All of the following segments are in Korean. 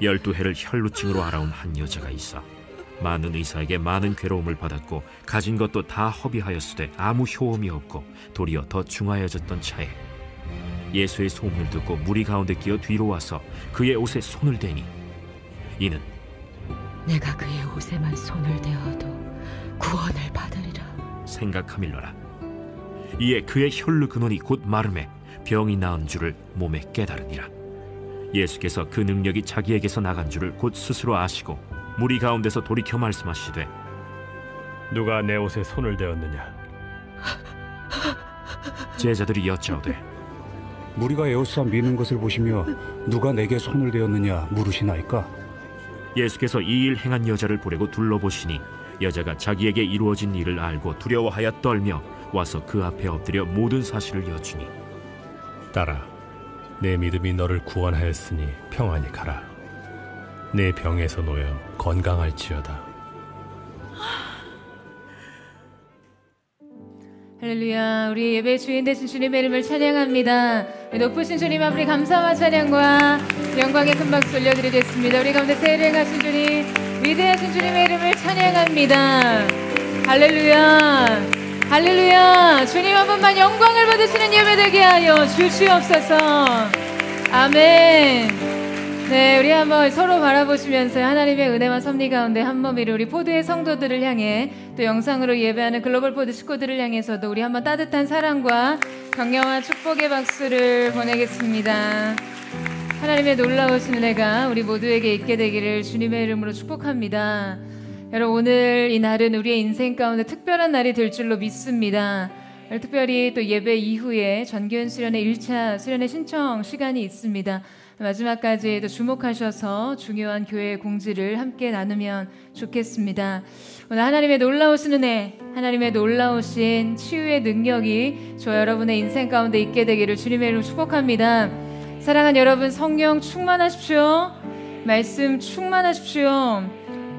12해를 혈루증으로 앓아온 한 여자가 있어 많은 의사에게 많은 괴로움을 받았고 가진 것도 다 허비하였으되 아무 효험이 없고 도리어 더 중하여졌던 차에 예수의 소문을 듣고 무리 가운데 끼어 뒤로 와서 그의 옷에 손을 대니 이는 내가 그의 옷에만 손을 대어도 구원을 받으리라 생각하밀러라. 이에 그의 혈루 근원이 곧 마름에 병이 나은 줄을 몸에 깨달으니라. 예수께서 그 능력이 자기에게서 나간 줄을 곧 스스로 아시고 무리 가운데서 돌이켜 말씀하시되 누가 내 옷에 손을 대었느냐? 제자들이 여짜오되 무리가 에워싸 미는 것을 보시며 누가 내게 손을 대었느냐 물으시나이까? 예수께서 이 일 행한 여자를 보려고 둘러보시니 여자가 자기에게 이루어진 일을 알고 두려워하여 떨며 와서 그 앞에 엎드려 모든 사실을 여쭈니 딸아, 내 믿음이 너를 구원하였으니 평안히 가라. 내 병에서 놓여 건강할지어다. 할렐루야. 우리 예배 주인 되신 주님의 이름을 찬양합니다. 높으신 주님 앞으로 감사와 찬양과 영광의 큰 박수 올려드리겠습니다. 우리 가운데 새해를 행하신 주님, 위대하신 주님의 이름을 찬양합니다. 할렐루야. 할렐루야. 주님 한 분만 영광을 받으시는 예배 되게 하여 주시옵소서. 아멘. 네, 우리 한번 서로 바라보시면서 하나님의 은혜와 섭리 가운데 한 몸이로 우리 포드의 성도들을 향해 또 영상으로 예배하는 글로벌 포드 식구들을 향해서도 우리 한번 따뜻한 사랑과 격려와 축복의 박수를 보내겠습니다. 하나님의 놀라우신 은혜가 우리 모두에게 있게 되기를 주님의 이름으로 축복합니다. 여러분, 오늘 이 날은 우리의 인생 가운데 특별한 날이 될 줄로 믿습니다. 특별히 또 예배 이후에 전교연 수련회 1차 수련회 신청 시간이 있습니다. 마지막까지 또 주목하셔서 중요한 교회의 공지를 함께 나누면 좋겠습니다. 오늘 하나님의 놀라우신 은혜, 하나님의 놀라우신 치유의 능력이 저 여러분의 인생 가운데 있게 되기를 주님의 이름으로 축복합니다. 사랑하는 여러분, 성령 충만하십시오. 말씀 충만하십시오.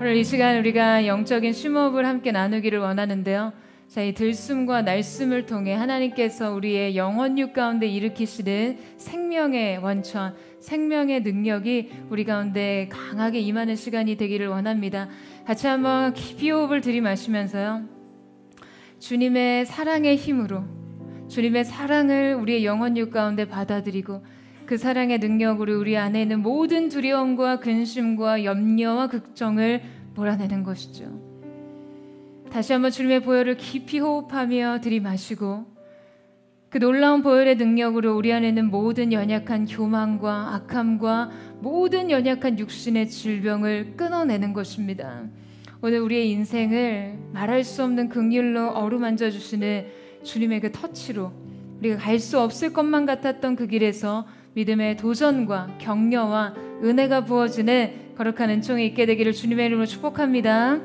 오늘 이 시간 우리가 영적인 심호흡을 함께 나누기를 원하는데요. 자, 이 들숨과 날숨을 통해 하나님께서 우리의 영혼육 가운데 일으키시는 생명의 원천, 생명의 능력이 우리 가운데 강하게 임하는 시간이 되기를 원합니다. 같이 한번 깊이 호흡을 들이마시면서요. 주님의 사랑의 힘으로, 주님의 사랑을 우리의 영혼육 가운데 받아들이고 그 사랑의 능력으로 우리 안에 있는 모든 두려움과 근심과 염려와 걱정을 몰아내는 것이죠. 다시 한번 주님의 보혈을 깊이 호흡하며 들이마시고 그 놀라운 보혈의 능력으로 우리 안에 있는 모든 연약한 교만과 악함과 모든 연약한 육신의 질병을 끊어내는 것입니다. 오늘 우리의 인생을 말할 수 없는 긍휼로 어루만져 주시는 주님의 그 터치로 우리가 갈 수 없을 것만 같았던 그 길에서 믿음의 도전과 격려와 은혜가 부어지는 거룩한 은총이 있게 되기를 주님의 이름으로 축복합니다.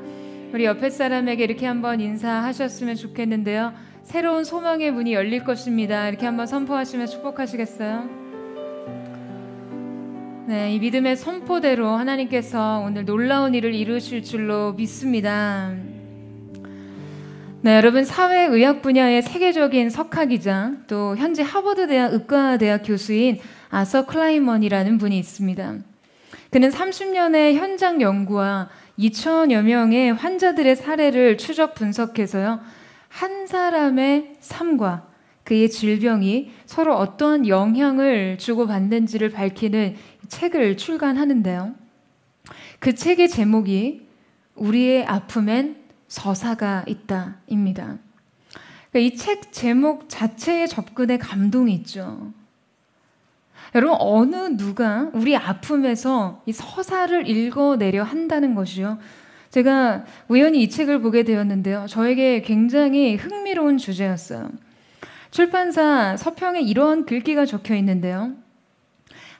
우리 옆에 사람에게 이렇게 한번 인사하셨으면 좋겠는데요. 새로운 소망의 문이 열릴 것입니다. 이렇게 한번 선포하시면 축복하시겠어요? 네, 이 믿음의 선포대로 하나님께서 오늘 놀라운 일을 이루실 줄로 믿습니다. 네, 여러분, 사회의학 분야의 세계적인 석학이자 또 현재 하버드대학 의과대학 교수인 아서 클라이먼이라는 분이 있습니다. 그는 30년의 현장 연구와 2천여 명의 환자들의 사례를 추적 분석해서요, 한 사람의 삶과 그의 질병이 서로 어떠한 영향을 주고받는지를 밝히는 책을 출간하는데요. 그 책의 제목이 우리의 아픔엔 서사가 있다입니다. 이 책 제목 자체의 접근에 감동이 있죠. 여러분, 어느 누가 우리 아픔에서 이 서사를 읽어내려 한다는 것이요. 제가 우연히 이 책을 보게 되었는데요. 저에게 굉장히 흥미로운 주제였어요. 출판사 서평에 이런 글귀가 적혀 있는데요.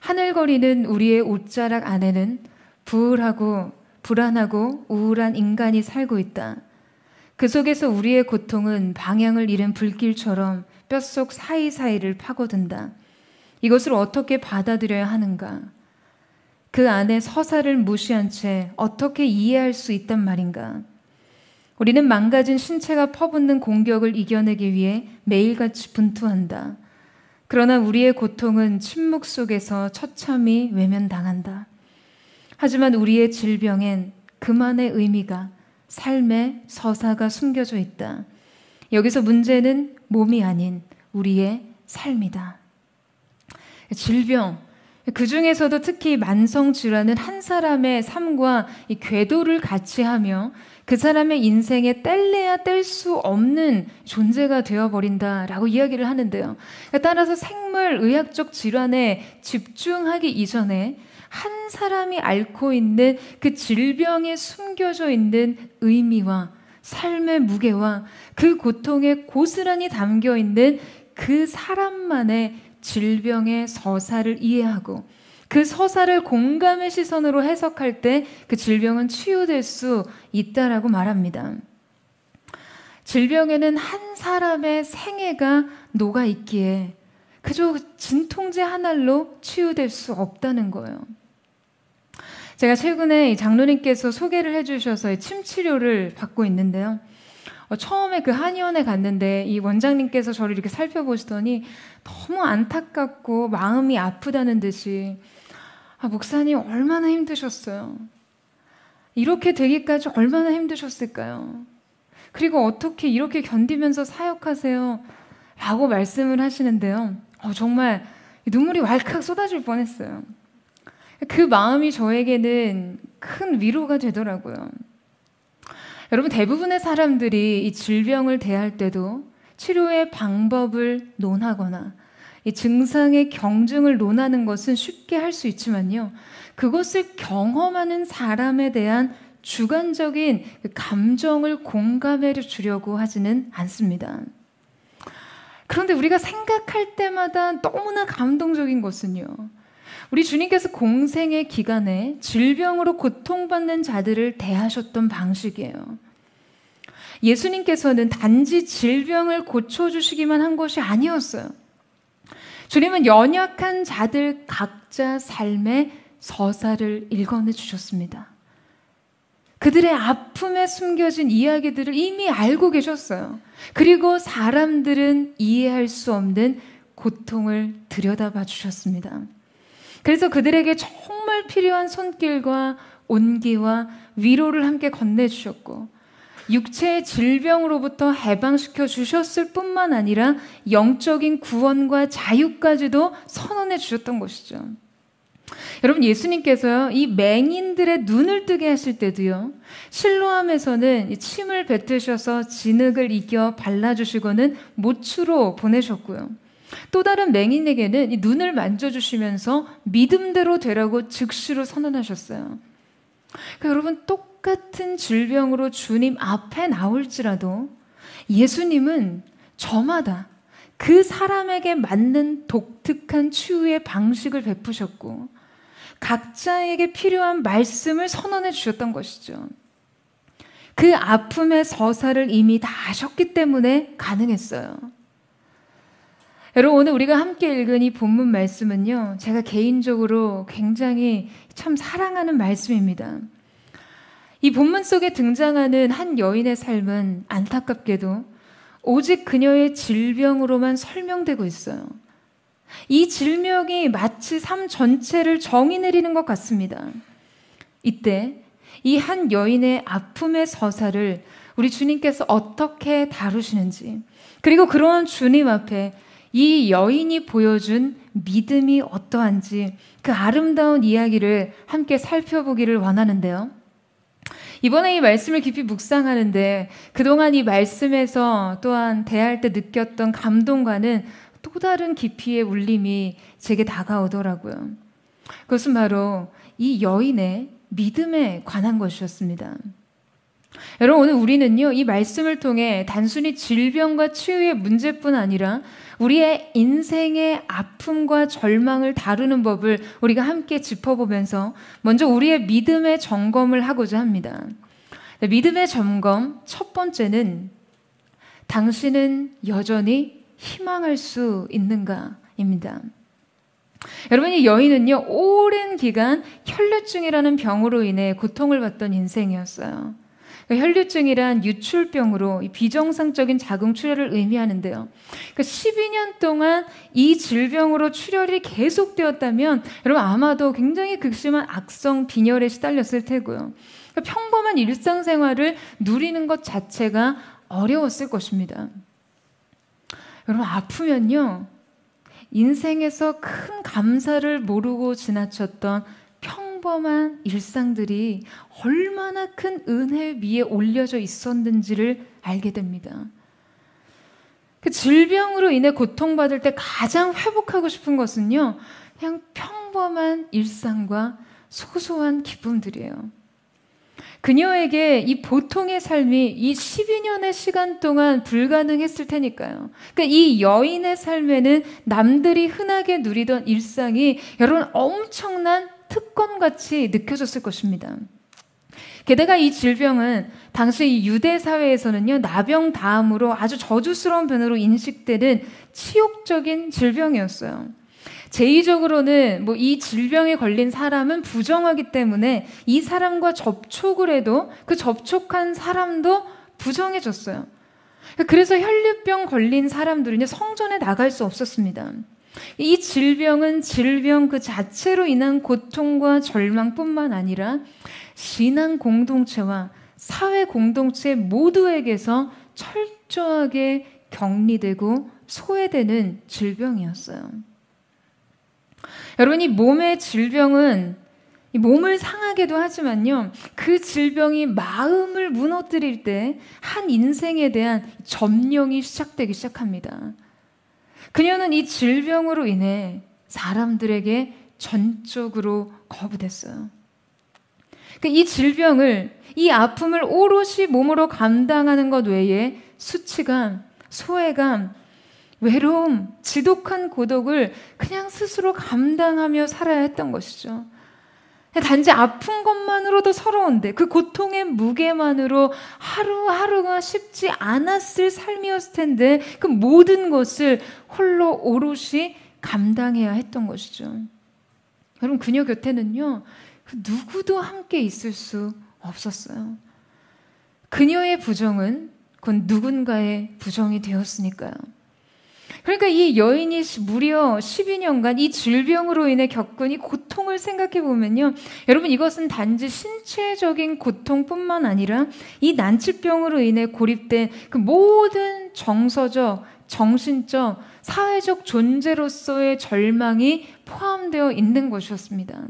하늘거리는 우리의 옷자락 안에는 부울하고 불안하고 우울한 인간이 살고 있다. 그 속에서 우리의 고통은 방향을 잃은 불길처럼 뼛속 사이사이를 파고든다. 이것을 어떻게 받아들여야 하는가? 그 안에 서사를 무시한 채 어떻게 이해할 수 있단 말인가? 우리는 망가진 신체가 퍼붓는 공격을 이겨내기 위해 매일같이 분투한다. 그러나 우리의 고통은 침묵 속에서 처참히 외면당한다. 하지만 우리의 질병엔 그만의 의미가, 삶의 서사가 숨겨져 있다. 여기서 문제는 몸이 아닌 우리의 삶이다. 질병, 그 중에서도 특히 만성질환은 한 사람의 삶과 이 궤도를 같이 하며 그 사람의 인생에 뗄래야 뗄 수 없는 존재가 되어버린다라고 이야기를 하는데요. 따라서 생물의학적 질환에 집중하기 이전에 한 사람이 앓고 있는 그 질병에 숨겨져 있는 의미와 삶의 무게와 그 고통에 고스란히 담겨 있는 그 사람만의 질병의 서사를 이해하고 그 서사를 공감의 시선으로 해석할 때 그 질병은 치유될 수 있다라고 말합니다. 질병에는 한 사람의 생애가 녹아 있기에 그저 진통제 한 알로 치유될 수 없다는 거예요. 제가 최근에 장로님께서 소개를 해주셔서 침 치료를 받고 있는데요. 처음에 그 한의원에 갔는데 이 원장님께서 저를 이렇게 살펴보시더니 너무 안타깝고 마음이 아프다는 듯이 목사님 얼마나 힘드셨어요. 이렇게 되기까지 얼마나 힘드셨을까요? 그리고 어떻게 이렇게 견디면서 사역하세요? 라고 말씀을 하시는데요. 정말 눈물이 왈칵 쏟아질 뻔했어요. 그 마음이 저에게는 큰 위로가 되더라고요. 여러분, 대부분의 사람들이 이 질병을 대할 때도 치료의 방법을 논하거나 이 증상의 경증을 논하는 것은 쉽게 할 수 있지만요. 그것을 경험하는 사람에 대한 주관적인 감정을 공감해 주려고 하지는 않습니다. 그런데 우리가 생각할 때마다 너무나 감동적인 것은요. 우리 주님께서 공생의 기간에 질병으로 고통받는 자들을 대하셨던 방식이에요. 예수님께서는 단지 질병을 고쳐주시기만 한 것이 아니었어요. 주님은 연약한 자들 각자 삶의 서사를 읽어내 주셨습니다. 그들의 아픔에 숨겨진 이야기들을 이미 알고 계셨어요. 그리고 사람들은 이해할 수 없는 고통을 들여다봐 주셨습니다. 그래서 그들에게 정말 필요한 손길과 온기와 위로를 함께 건네주셨고 육체의 질병으로부터 해방시켜 주셨을 뿐만 아니라 영적인 구원과 자유까지도 선언해 주셨던 것이죠. 여러분, 예수님께서요, 이 맹인들의 눈을 뜨게 하실 때도요, 실로암에서는 침을 뱉으셔서 진흙을 이겨 발라주시고는 모추로 보내셨고요. 또 다른 맹인에게는 이 눈을 만져주시면서 믿음대로 되라고 즉시로 선언하셨어요. 그러니까 여러분, 똑같은 질병으로 주님 앞에 나올지라도 예수님은 저마다 그 사람에게 맞는 독특한 치유의 방식을 베푸셨고 각자에게 필요한 말씀을 선언해 주셨던 것이죠. 그 아픔의 서사를 이미 다 아셨기 때문에 가능했어요. 여러분, 오늘 우리가 함께 읽은 이 본문 말씀은요, 제가 개인적으로 굉장히 참 사랑하는 말씀입니다. 이 본문 속에 등장하는 한 여인의 삶은 안타깝게도 오직 그녀의 질병으로만 설명되고 있어요. 이 질병이 마치 삶 전체를 정의 내리는 것 같습니다. 이때 이 한 여인의 아픔의 서사를 우리 주님께서 어떻게 다루시는지, 그리고 그러한 주님 앞에 이 여인이 보여준 믿음이 어떠한지 그 아름다운 이야기를 함께 살펴보기를 원하는데요. 이번에 이 말씀을 깊이 묵상하는데 그동안 이 말씀에서 또한 대할 때 느꼈던 감동과는 또 다른 깊이의 울림이 제게 다가오더라고요. 그것은 바로 이 여인의 믿음에 관한 것이었습니다. 여러분, 오늘 우리는요, 이 말씀을 통해 단순히 질병과 치유의 문제뿐 아니라 우리의 인생의 아픔과 절망을 다루는 법을 우리가 함께 짚어보면서 먼저 우리의 믿음의 점검을 하고자 합니다. 믿음의 점검 첫 번째는 당신은 여전히 희망할 수 있는가입니다. 여러분, 이 여인은요, 오랜 기간 혈류증이라는 병으로 인해 고통을 받던 인생이었어요. 그러니까 혈류증이란 유출병으로 이 비정상적인 자궁 출혈을 의미하는데요. 그러니까 12년 동안 이 질병으로 출혈이 계속되었다면 여러분 아마도 굉장히 극심한 악성 빈혈에 시달렸을 테고요. 그러니까 평범한 일상생활을 누리는 것 자체가 어려웠을 것입니다. 여러분 아프면요, 인생에서 큰 감사를 모르고 지나쳤던 평범한 일상들이 얼마나 큰 은혜 위에 올려져 있었는지를 알게 됩니다. 그 질병으로 인해 고통받을 때 가장 회복하고 싶은 것은요, 그냥 평범한 일상과 소소한 기쁨들이에요. 그녀에게 이 보통의 삶이 이 12년의 시간 동안 불가능했을 테니까요. 그러니까 이 여인의 삶에는 남들이 흔하게 누리던 일상이 여러분 엄청난 특권같이 느껴졌을 것입니다. 게다가 이 질병은 당시 이 유대 사회에서는요, 나병 다음으로 아주 저주스러운 병으로 인식되는 치욕적인 질병이었어요. 제의적으로는 이 질병에 걸린 사람은 부정하기 때문에 이 사람과 접촉을 해도 그 접촉한 사람도 부정해졌어요. 그래서 혈류병 걸린 사람들은 성전에 나갈 수 없었습니다. 이 질병은 질병 그 자체로 인한 고통과 절망뿐만 아니라 신앙 공동체와 사회 공동체 모두에게서 철저하게 격리되고 소외되는 질병이었어요. 여러분, 이 몸의 질병은 이 몸을 상하게도 하지만요, 그 질병이 마음을 무너뜨릴 때 한 인생에 대한 점령이 시작되기 시작합니다. 그녀는 이 질병으로 인해 사람들에게 전적으로 거부됐어요. 이 질병을, 이 아픔을 오롯이 몸으로 감당하는 것 외에 수치감, 소외감, 외로움, 지독한 고독을 그냥 스스로 감당하며 살아야 했던 것이죠. 단지 아픈 것만으로도 서러운데 그 고통의 무게만으로 하루하루가 쉽지 않았을 삶이었을 텐데 그 모든 것을 홀로 오롯이 감당해야 했던 것이죠. 여러분, 그녀 곁에는요, 누구도 함께 있을 수 없었어요. 그녀의 부정은 곧 누군가의 부정이 되었으니까요. 그러니까 이 여인이 무려 12년간 이 질병으로 인해 겪은 이 고통을 생각해 보면요, 여러분 이것은 단지 신체적인 고통뿐만 아니라 이 난치병으로 인해 고립된 그 모든 정서적, 정신적, 사회적 존재로서의 절망이 포함되어 있는 것이었습니다.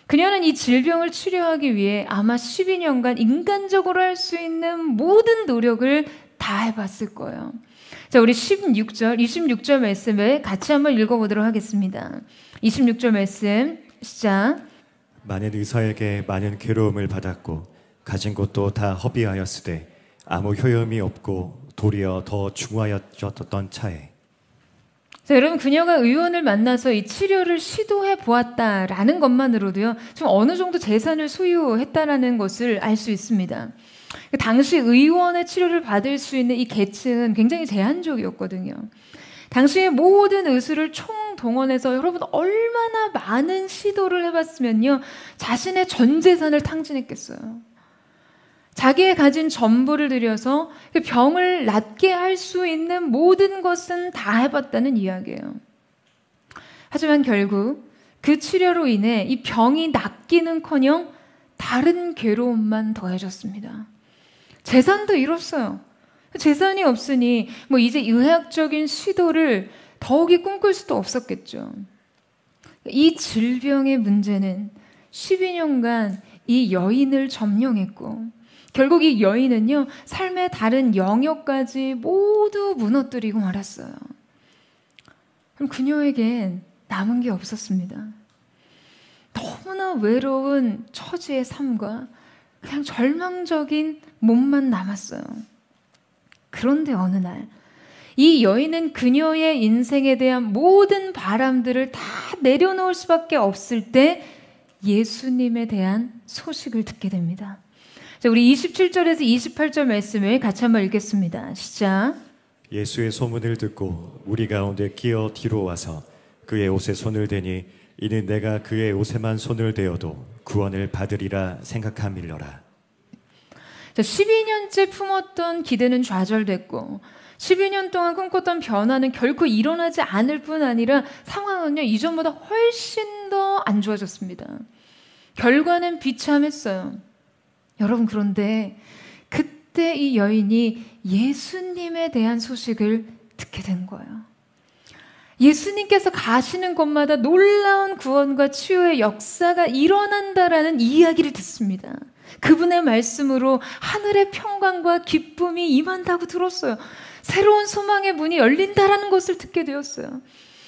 그녀는 이 질병을 치료하기 위해 아마 12년간 인간적으로 할 수 있는 모든 노력을 다 해봤을 거예요. 자, 우리 26절 말씀을 같이 한번 읽어보도록 하겠습니다. 26절 말씀 시작. 많은 의사에게 많은 괴로움을 받았고 가진 것도 다 허비하였으되 아무 효험이 없고 도리어 더 중하여졌던 차에. 자, 여러분, 그녀가 의원을 만나서 이 치료를 시도해 보았다라는 것만으로도요, 좀 어느 정도 재산을 소유했다라는 것을 알 수 있습니다. 당시 의원의 치료를 받을 수 있는 이 계층은 굉장히 제한적이었거든요. 당시의 모든 의술을 총동원해서 여러분 얼마나 많은 시도를 해봤으면요, 자신의 전 재산을 탕진했겠어요. 자기의 가진 전부를 들여서 그 병을 낫게 할 수 있는 모든 것은 다 해봤다는 이야기예요. 하지만 결국 그 치료로 인해 이 병이 낫기는커녕 다른 괴로움만 더해졌습니다. 재산도 잃었어요. 재산이 없으니 이제 의학적인 시도를 더욱이 꿈꿀 수도 없었겠죠. 이 질병의 문제는 12년간 이 여인을 점령했고 결국 이 여인은요, 삶의 다른 영역까지 모두 무너뜨리고 말았어요. 그럼 그녀에겐 남은 게 없었습니다. 너무나 외로운 처지의 삶과 그냥 절망적인 몸만 남았어요. 그런데 어느 날 이 여인은 그녀의 인생에 대한 모든 바람들을 다 내려놓을 수밖에 없을 때 예수님에 대한 소식을 듣게 됩니다. 자, 우리 27절에서 28절 말씀을 같이 한번 읽겠습니다. 시작. 예수의 소문을 듣고 우리 가운데 끼어 뒤로 와서 그의 옷에 손을 대니 이는 내가 그의 옷에만 손을 대어도 구원을 받으리라 생각함일러라. 12년째 품었던 기대는 좌절됐고 12년 동안 꿈꿨던 변화는 결코 일어나지 않을 뿐 아니라 상황은요, 이전보다 훨씬 더 안 좋아졌습니다. 결과는 비참했어요. 여러분, 그런데 그때 이 여인이 예수님에 대한 소식을 듣게 된 거예요. 예수님께서 가시는 곳마다 놀라운 구원과 치유의 역사가 일어난다라는 이야기를 듣습니다. 그분의 말씀으로 하늘의 평강과 기쁨이 임한다고 들었어요. 새로운 소망의 문이 열린다라는 것을 듣게 되었어요.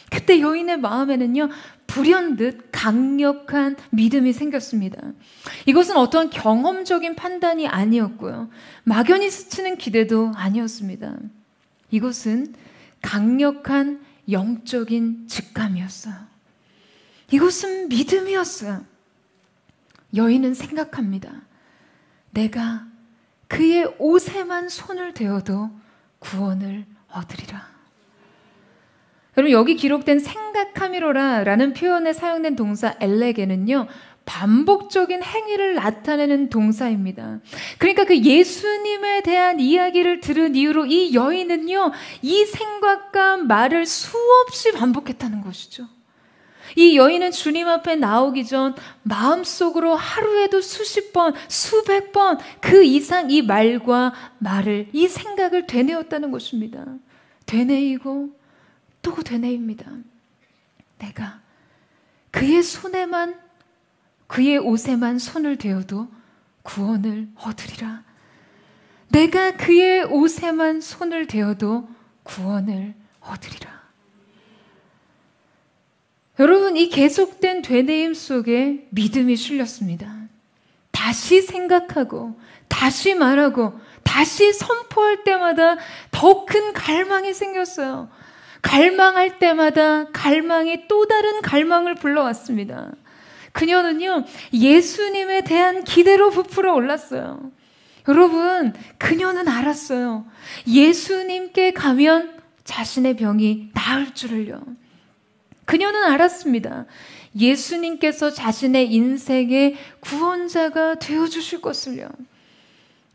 그때 여인의 마음에는요, 불현듯 강력한 믿음이 생겼습니다. 이것은 어떠한 경험적인 판단이 아니었고요, 막연히 스치는 기대도 아니었습니다. 이것은 강력한 영적인 직감이었어요. 이것은 믿음이었어요. 여인은 생각합니다. 내가 그의 옷에만 손을 대어도 구원을 얻으리라. 여러분, 여기 기록된 생각함이로라라는 표현에 사용된 동사 엘레게는요, 반복적인 행위를 나타내는 동사입니다. 그러니까 그 예수님에 대한 이야기를 들은 이후로 이 여인은요, 이 생각과 말을 수없이 반복했다는 것이죠. 이 여인은 주님 앞에 나오기 전 마음속으로 하루에도 수십 번, 수백 번 그 이상 이 말과 말을, 이 생각을 되뇌었다는 것입니다. 되뇌이고 또 되뇌입니다. 내가 그의 손에만, 그의 옷에만 손을 대어도 구원을 얻으리라. 내가 그의 옷에만 손을 대어도 구원을 얻으리라. 여러분, 이 계속된 되뇌임 속에 믿음이 실렸습니다. 다시 생각하고 다시 말하고 다시 선포할 때마다 더 큰 갈망이 생겼어요. 갈망할 때마다 갈망이 또 다른 갈망을 불러왔습니다. 그녀는요, 예수님에 대한 기대로 부풀어 올랐어요. 여러분, 그녀는 알았어요. 예수님께 가면 자신의 병이 나을 줄을요. 그녀는 알았습니다. 예수님께서 자신의 인생의 구원자가 되어주실 것을요.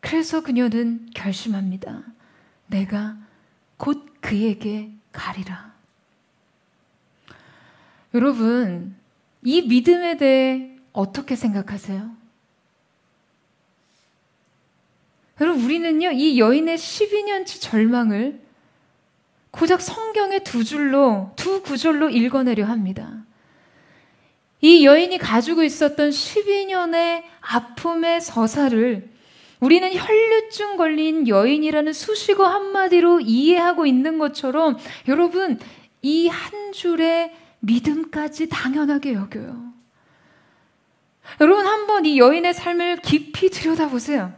그래서 그녀는 결심합니다. 내가 곧 그에게 가리라. 여러분, 이 믿음에 대해 어떻게 생각하세요? 여러분, 우리는요, 이 여인의 12년치 절망을 고작 성경의 두 구절로 읽어내려 합니다. 이 여인이 가지고 있었던 12년의 아픔의 서사를 우리는 혈류증 걸린 여인이라는 수식어 한마디로 이해하고 있는 것처럼 여러분, 이 한 줄의 믿음까지 당연하게 여겨요. 여러분, 한번 이 여인의 삶을 깊이 들여다보세요.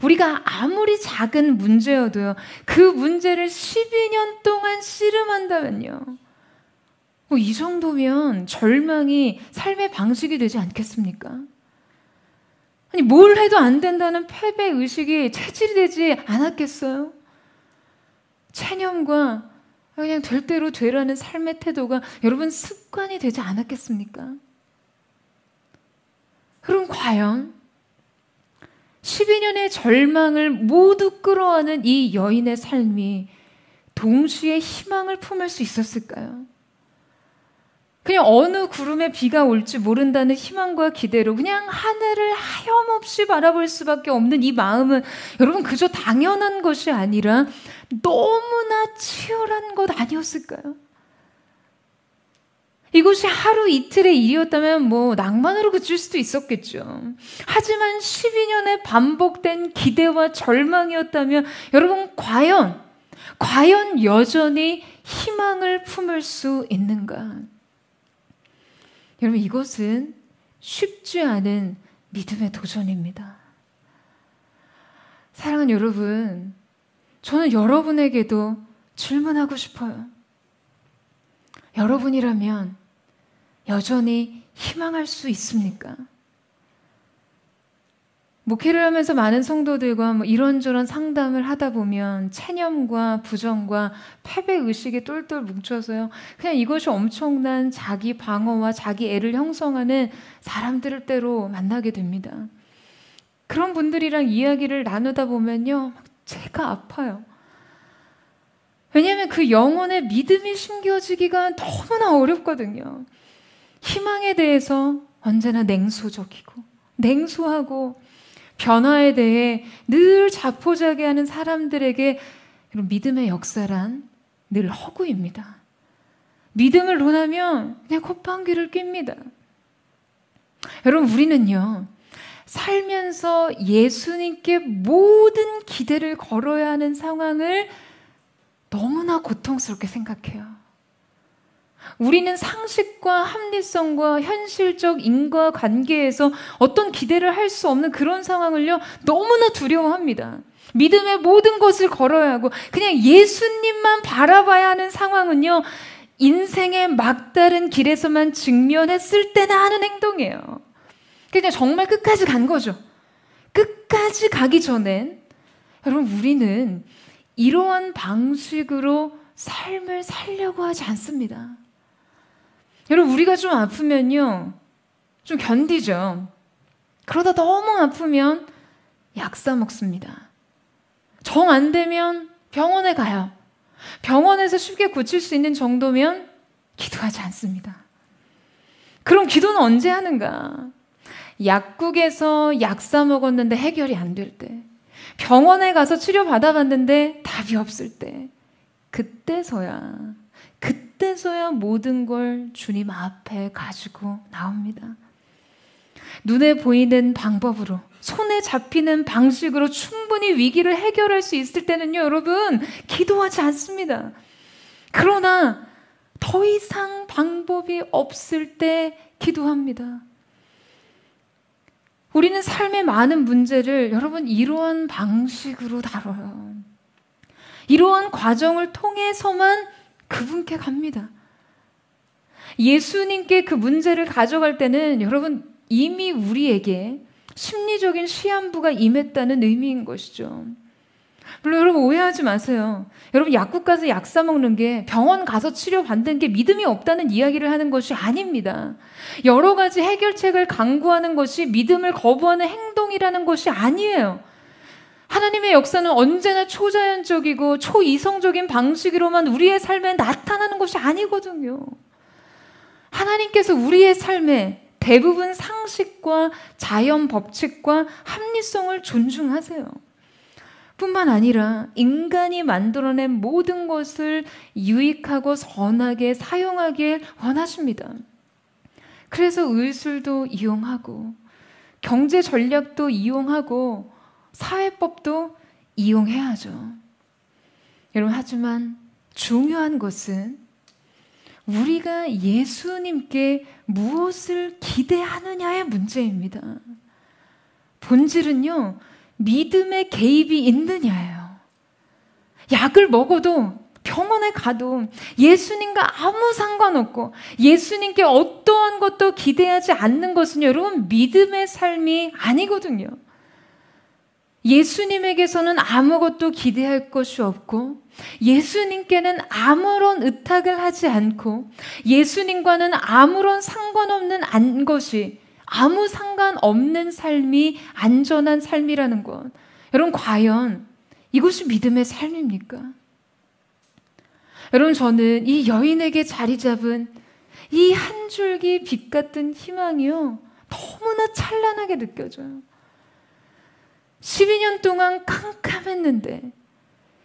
우리가 아무리 작은 문제여도요, 그 문제를 12년 동안 씨름한다면요, 이 정도면 절망이 삶의 방식이 되지 않겠습니까? 아니, 뭘 해도 안 된다는 패배의식이 체질이 되지 않았겠어요? 체념과 그냥 될 대로 되라는 삶의 태도가 여러분 습관이 되지 않았겠습니까? 그럼 과연 12년의 절망을 모두 끌어안은 이 여인의 삶이 동시에 희망을 품을 수 있었을까요? 그냥 어느 구름에 비가 올지 모른다는 희망과 기대로 그냥 하늘을 하염없이 바라볼 수밖에 없는 이 마음은 여러분 그저 당연한 것이 아니라 너무나 치열한 것 아니었을까요? 이것이 하루 이틀의 일이었다면 낭만으로 그칠 수도 있었겠죠. 하지만 12년의 반복된 기대와 절망이었다면 여러분 과연 여전히 희망을 품을 수 있는가? 여러분, 이것은 쉽지 않은 믿음의 도전입니다. 사랑하는 여러분, 저는 여러분에게도 질문하고 싶어요. 여러분이라면 여전히 희망할 수 있습니까? 목회를 하면서 많은 성도들과 이런저런 상담을 하다 보면 체념과 부정과 패배의식에 똘똘 뭉쳐서요, 그냥 이것이 엄청난 자기 방어와 자기 애를 형성하는 사람들을 때로 만나게 됩니다. 그런 분들이랑 이야기를 나누다 보면요, 제가 아파요. 왜냐하면 그 영혼의 믿음이 심겨지기가 너무나 어렵거든요. 희망에 대해서 언제나 냉소적이고 냉소하고 변화에 대해 늘 자포자기하는 사람들에게 이런 믿음의 역사란 늘 허구입니다. 믿음을 논하면 그냥 콧방귀를 낍니다. 여러분, 우리는요, 살면서 예수님께 모든 기대를 걸어야 하는 상황을 너무나 고통스럽게 생각해요. 우리는 상식과 합리성과 현실적 인과관계에서 어떤 기대를 할 수 없는 그런 상황을요, 너무나 두려워합니다. 믿음의 모든 것을 걸어야 하고 그냥 예수님만 바라봐야 하는 상황은요, 인생의 막다른 길에서만 직면했을 때나 하는 행동이에요. 그냥 정말 끝까지 간 거죠. 끝까지 가기 전엔 여러분, 우리는 이러한 방식으로 삶을 살려고 하지 않습니다. 여러분, 우리가 좀 아프면요, 좀 견디죠. 그러다 너무 아프면 약 사 먹습니다. 정 안 되면 병원에 가요. 병원에서 쉽게 고칠 수 있는 정도면 기도하지 않습니다. 그럼 기도는 언제 하는가? 약국에서 약 사 먹었는데 해결이 안 될 때, 병원에 가서 치료 받아봤는데 답이 없을 때, 그때서야 모든 걸 주님 앞에 가지고 나옵니다. 눈에 보이는 방법으로, 손에 잡히는 방식으로 충분히 위기를 해결할 수 있을 때는요, 여러분, 기도하지 않습니다. 그러나 더 이상 방법이 없을 때 기도합니다. 우리는 삶의 많은 문제를 여러분, 이러한 방식으로 다뤄요. 이러한 과정을 통해서만 그분께 갑니다. 예수님께 그 문제를 가져갈 때는 여러분, 이미 우리에게 심리적인 시한부가 임했다는 의미인 것이죠. 물론 여러분, 오해하지 마세요. 여러분, 약국 가서 약 사 먹는 게, 병원 가서 치료받는 게 믿음이 없다는 이야기를 하는 것이 아닙니다. 여러 가지 해결책을 강구하는 것이 믿음을 거부하는 행동이라는 것이 아니에요. 하나님의 역사는 언제나 초자연적이고 초이성적인 방식으로만 우리의 삶에 나타나는 것이 아니거든요. 하나님께서 우리의 삶에 대부분 상식과 자연 법칙과 합리성을 존중하세요. 뿐만 아니라 인간이 만들어낸 모든 것을 유익하고 선하게 사용하길 원하십니다. 그래서 의술도 이용하고 경제 전략도 이용하고 사회법도 이용해야죠. 여러분, 하지만 중요한 것은 우리가 예수님께 무엇을 기대하느냐의 문제입니다. 본질은요, 믿음의 개입이 있느냐예요. 약을 먹어도, 병원에 가도 예수님과 아무 상관없고 예수님께 어떠한 것도 기대하지 않는 것은 여러분, 믿음의 삶이 아니거든요. 예수님에게서는 아무것도 기대할 것이 없고 예수님께는 아무런 의탁을 하지 않고 예수님과는 아무런 상관없는 것이, 아무 상관없는 삶이 안전한 삶이라는 것, 여러분, 과연 이것이 믿음의 삶입니까? 여러분, 저는 이 여인에게 자리 잡은 이 한 줄기 빛 같은 희망이요, 너무나 찬란하게 느껴져요. 12년 동안 캄캄했는데,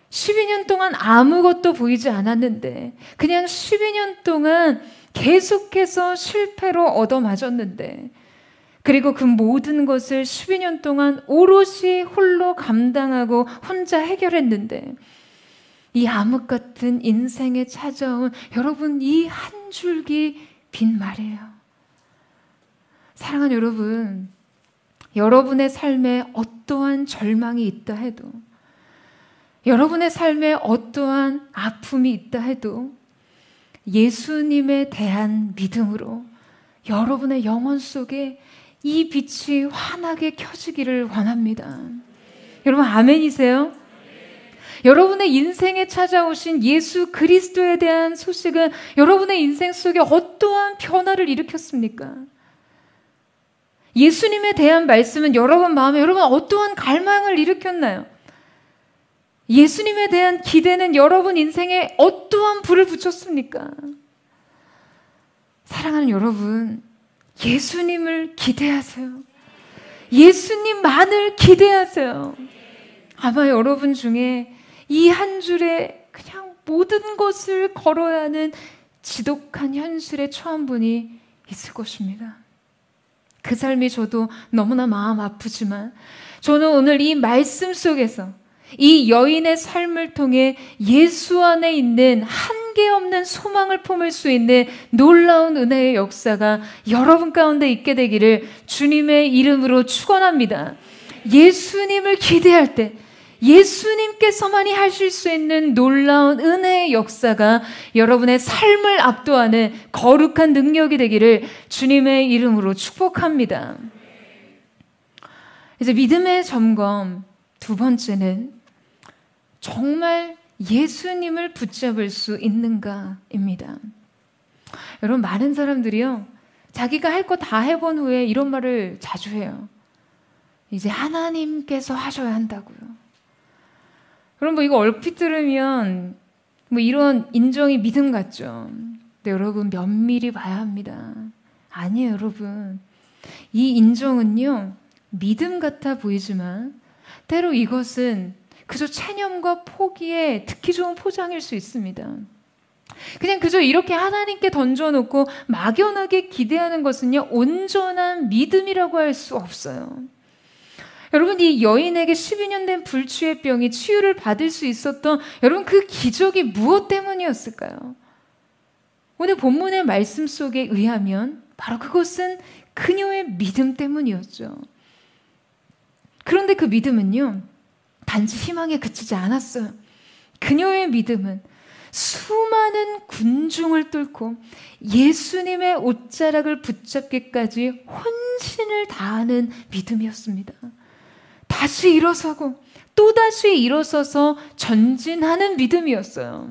12년 동안 아무것도 보이지 않았는데, 그냥 12년 동안 계속해서 실패로 얻어맞았는데, 그리고 그 모든 것을 12년 동안 오롯이 홀로 감당하고 혼자 해결했는데, 이 암흑 같은 인생에 찾아온 여러분, 이 한 줄기 빛 말이에요. 사랑하는 여러분, 여러분의 삶에 어떠한 절망이 있다 해도, 여러분의 삶에 어떠한 아픔이 있다 해도 예수님에 대한 믿음으로 여러분의 영혼 속에 이 빛이 환하게 켜지기를 원합니다. 여러분, 아멘이세요? 여러분의 인생에 찾아오신 예수 그리스도에 대한 소식은 여러분의 인생 속에 어떠한 변화를 일으켰습니까? 예수님에 대한 말씀은 여러분 마음에 여러분 어떠한 갈망을 일으켰나요? 예수님에 대한 기대는 여러분 인생에 어떠한 불을 붙였습니까? 사랑하는 여러분, 예수님을 기대하세요. 예수님만을 기대하세요. 아마 여러분 중에 이 한 줄에 그냥 모든 것을 걸어야 하는 지독한 현실에 처한 분이 있을 것입니다. 그 삶이 저도 너무나 마음 아프지만 저는 오늘 이 말씀 속에서 이 여인의 삶을 통해 예수 안에 있는 한계 없는 소망을 품을 수 있는 놀라운 은혜의 역사가 여러분 가운데 있게 되기를 주님의 이름으로 축원합니다. 예수님을 기대할 때 예수님께서만이 하실 수 있는 놀라운 은혜의 역사가 여러분의 삶을 압도하는 거룩한 능력이 되기를 주님의 이름으로 축복합니다. 이제 믿음의 점검 두 번째는 정말 예수님을 붙잡을 수 있는가입니다. 여러분, 많은 사람들이요, 자기가 할 거 다 해본 후에 이런 말을 자주 해요. 이제 하나님께서 하셔야 한다고요. 여러분, 이거 얼핏 들으면 이런 인정이 믿음 같죠. 근데 여러분, 면밀히 봐야 합니다. 아니에요, 여러분. 이 인정은요, 믿음 같아 보이지만 때로 이것은 그저 체념과 포기에 듣기 좋은 포장일 수 있습니다. 그냥 그저 이렇게 하나님께 던져놓고 막연하게 기대하는 것은요, 온전한 믿음이라고 할 수 없어요. 여러분, 이 여인에게 12년 된 불치의 병이 치유를 받을 수 있었던 여러분 그 기적이 무엇 때문이었을까요? 오늘 본문의 말씀 속에 의하면 바로 그것은 그녀의 믿음 때문이었죠. 그런데 그 믿음은요, 단지 희망에 그치지 않았어요. 그녀의 믿음은 수많은 군중을 뚫고 예수님의 옷자락을 붙잡기까지 혼신을 다하는 믿음이었습니다. 다시 일어서고 또다시 일어서서 전진하는 믿음이었어요.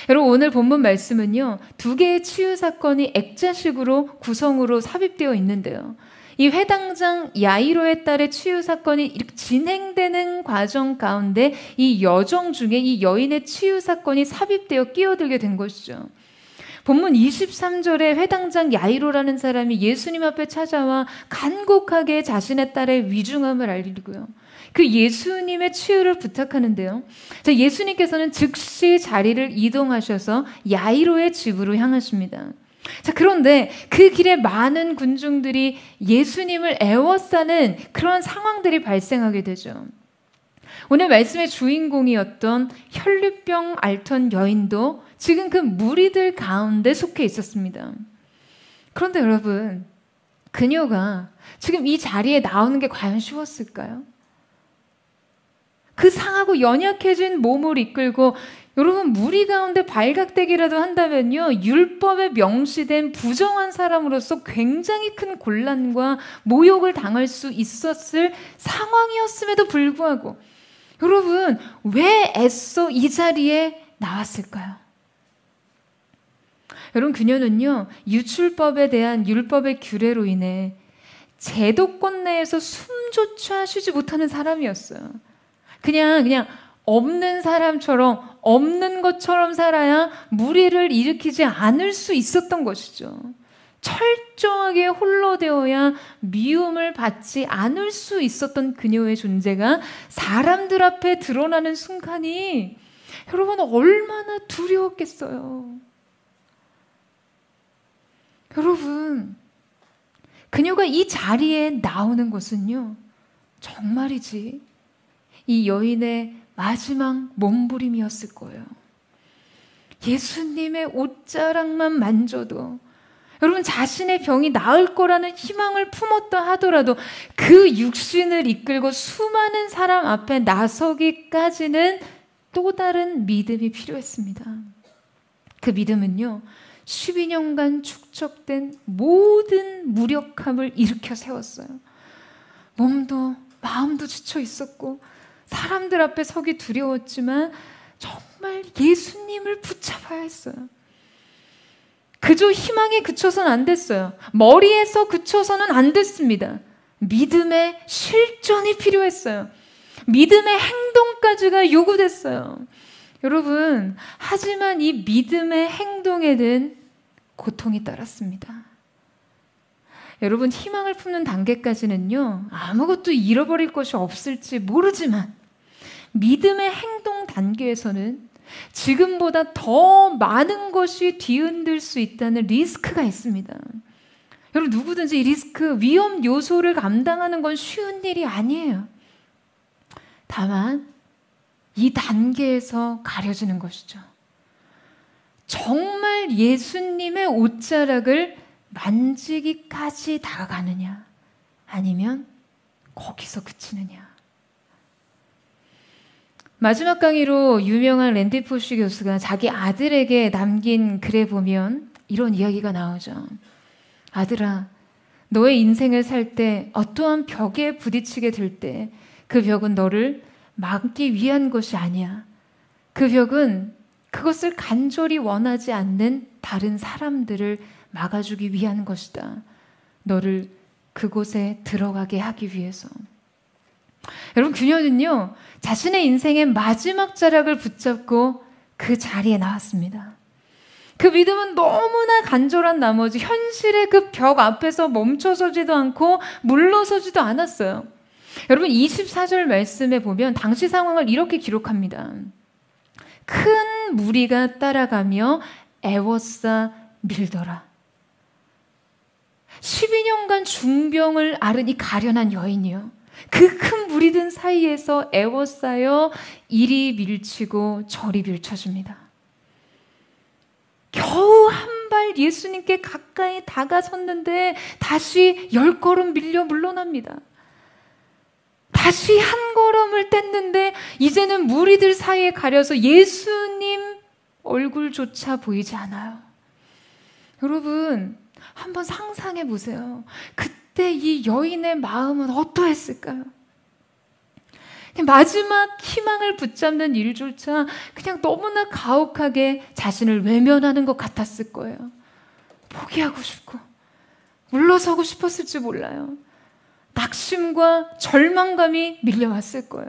여러분, 오늘 본문 말씀은요, 두 개의 치유 사건이 액자식으로 구성으로 삽입되어 있는데요, 이 회당장 야이로의 딸의 치유 사건이 이렇게 진행되는 과정 가운데 이 여정 중에 이 여인의 치유 사건이 삽입되어 끼어들게 된 것이죠. 본문 23절에 회당장 야이로라는 사람이 예수님 앞에 찾아와 간곡하게 자신의 딸의 위중함을 알리고요, 그 예수님의 치유를 부탁하는데요, 자, 예수님께서는 즉시 자리를 이동하셔서 야이로의 집으로 향하십니다. 자, 그런데 그 길에 많은 군중들이 예수님을 애워싸는 그런 상황들이 발생하게 되죠. 오늘 말씀의 주인공이었던 혈류병 앓던 여인도 지금 그 무리들 가운데 속해 있었습니다. 그런데 여러분, 그녀가 지금 이 자리에 나오는 게 과연 쉬웠을까요? 그 상하고 연약해진 몸을 이끌고 여러분, 무리 가운데 발각되기라도 한다면요, 율법에 명시된 부정한 사람으로서 굉장히 큰 곤란과 모욕을 당할 수 있었을 상황이었음에도 불구하고 여러분, 왜 애써 이 자리에 나왔을까요? 여러분, 그녀는요, 유출법에 대한 율법의 규례로 인해 제도권 내에서 숨조차 쉬지 못하는 사람이었어요. 그냥 없는 사람처럼, 없는 것처럼 살아야 무리를 일으키지 않을 수 있었던 것이죠. 철저하게 홀로 되어야 미움을 받지 않을 수 있었던 그녀의 존재가 사람들 앞에 드러나는 순간이 여러분 얼마나 두려웠겠어요. 여러분, 그녀가 이 자리에 나오는 것은요, 정말이지 이 여인의 마지막 몸부림이었을 거예요. 예수님의 옷자락만 만져도 여러분 자신의 병이 나을 거라는 희망을 품었다 하더라도 그 육신을 이끌고 수많은 사람 앞에 나서기까지는 또 다른 믿음이 필요했습니다. 그 믿음은요, 12년간 축적된 모든 무력함을 일으켜 세웠어요. 몸도 마음도 지쳐 있었고 사람들 앞에 서기 두려웠지만 정말 예수님을 붙잡아야 했어요. 그저 희망에 그쳐서는 안 됐어요. 머리에서 그쳐서는 안 됐습니다. 믿음의 실전이 필요했어요. 믿음의 행동까지가 요구됐어요. 여러분, 하지만 이 믿음의 행동에는 고통이 따랐습니다. 여러분, 희망을 품는 단계까지는요, 아무것도 잃어버릴 것이 없을지 모르지만 믿음의 행동 단계에서는 지금보다 더 많은 것이 뒤흔들 수 있다는 리스크가 있습니다. 여러분, 누구든지 이 리스크, 위험 요소를 감당하는 건 쉬운 일이 아니에요. 다만 이 단계에서 가려지는 것이죠. 정말 예수님의 옷자락을 만지기까지 다가가느냐, 아니면 거기서 그치느냐. 마지막 강의로 유명한 랜디 포쉬 교수가 자기 아들에게 남긴 글에 보면 이런 이야기가 나오죠. 아들아, 너의 인생을 살 때 어떠한 벽에 부딪히게 될 때 그 벽은 너를 막기 위한 것이 아니야. 그 벽은 그것을 간절히 원하지 않는 다른 사람들을 막아주기 위한 것이다. 너를 그곳에 들어가게 하기 위해서. 여러분, 그녀는요, 자신의 인생의 마지막 자락을 붙잡고 그 자리에 나왔습니다. 그 믿음은 너무나 간절한 나머지 현실의 그 벽 앞에서 멈춰서지도 않고 물러서지도 않았어요. 여러분, 24절 말씀에 보면 당시 상황을 이렇게 기록합니다. 큰 무리가 따라가며 애워싸 밀더라. 12년간 중병을 앓은 이 가련한 여인이요, 그 큰 무리들 사이에서 애워싸여 이리 밀치고 저리 밀쳐줍니다. 겨우 한 발 예수님께 가까이 다가섰는데 다시 10걸음 밀려 물러납니다. 다시 한 걸음을 뗐는데 이제는 무리들 사이에 가려서 예수님 얼굴조차 보이지 않아요. 여러분, 한번 상상해 보세요. 그때 이 여인의 마음은 어떠했을까요? 마지막 희망을 붙잡는 일조차 그냥 너무나 가혹하게 자신을 외면하는 것 같았을 거예요. 포기하고 싶고 물러서고 싶었을지 몰라요. 낙심과 절망감이 밀려왔을 거예요.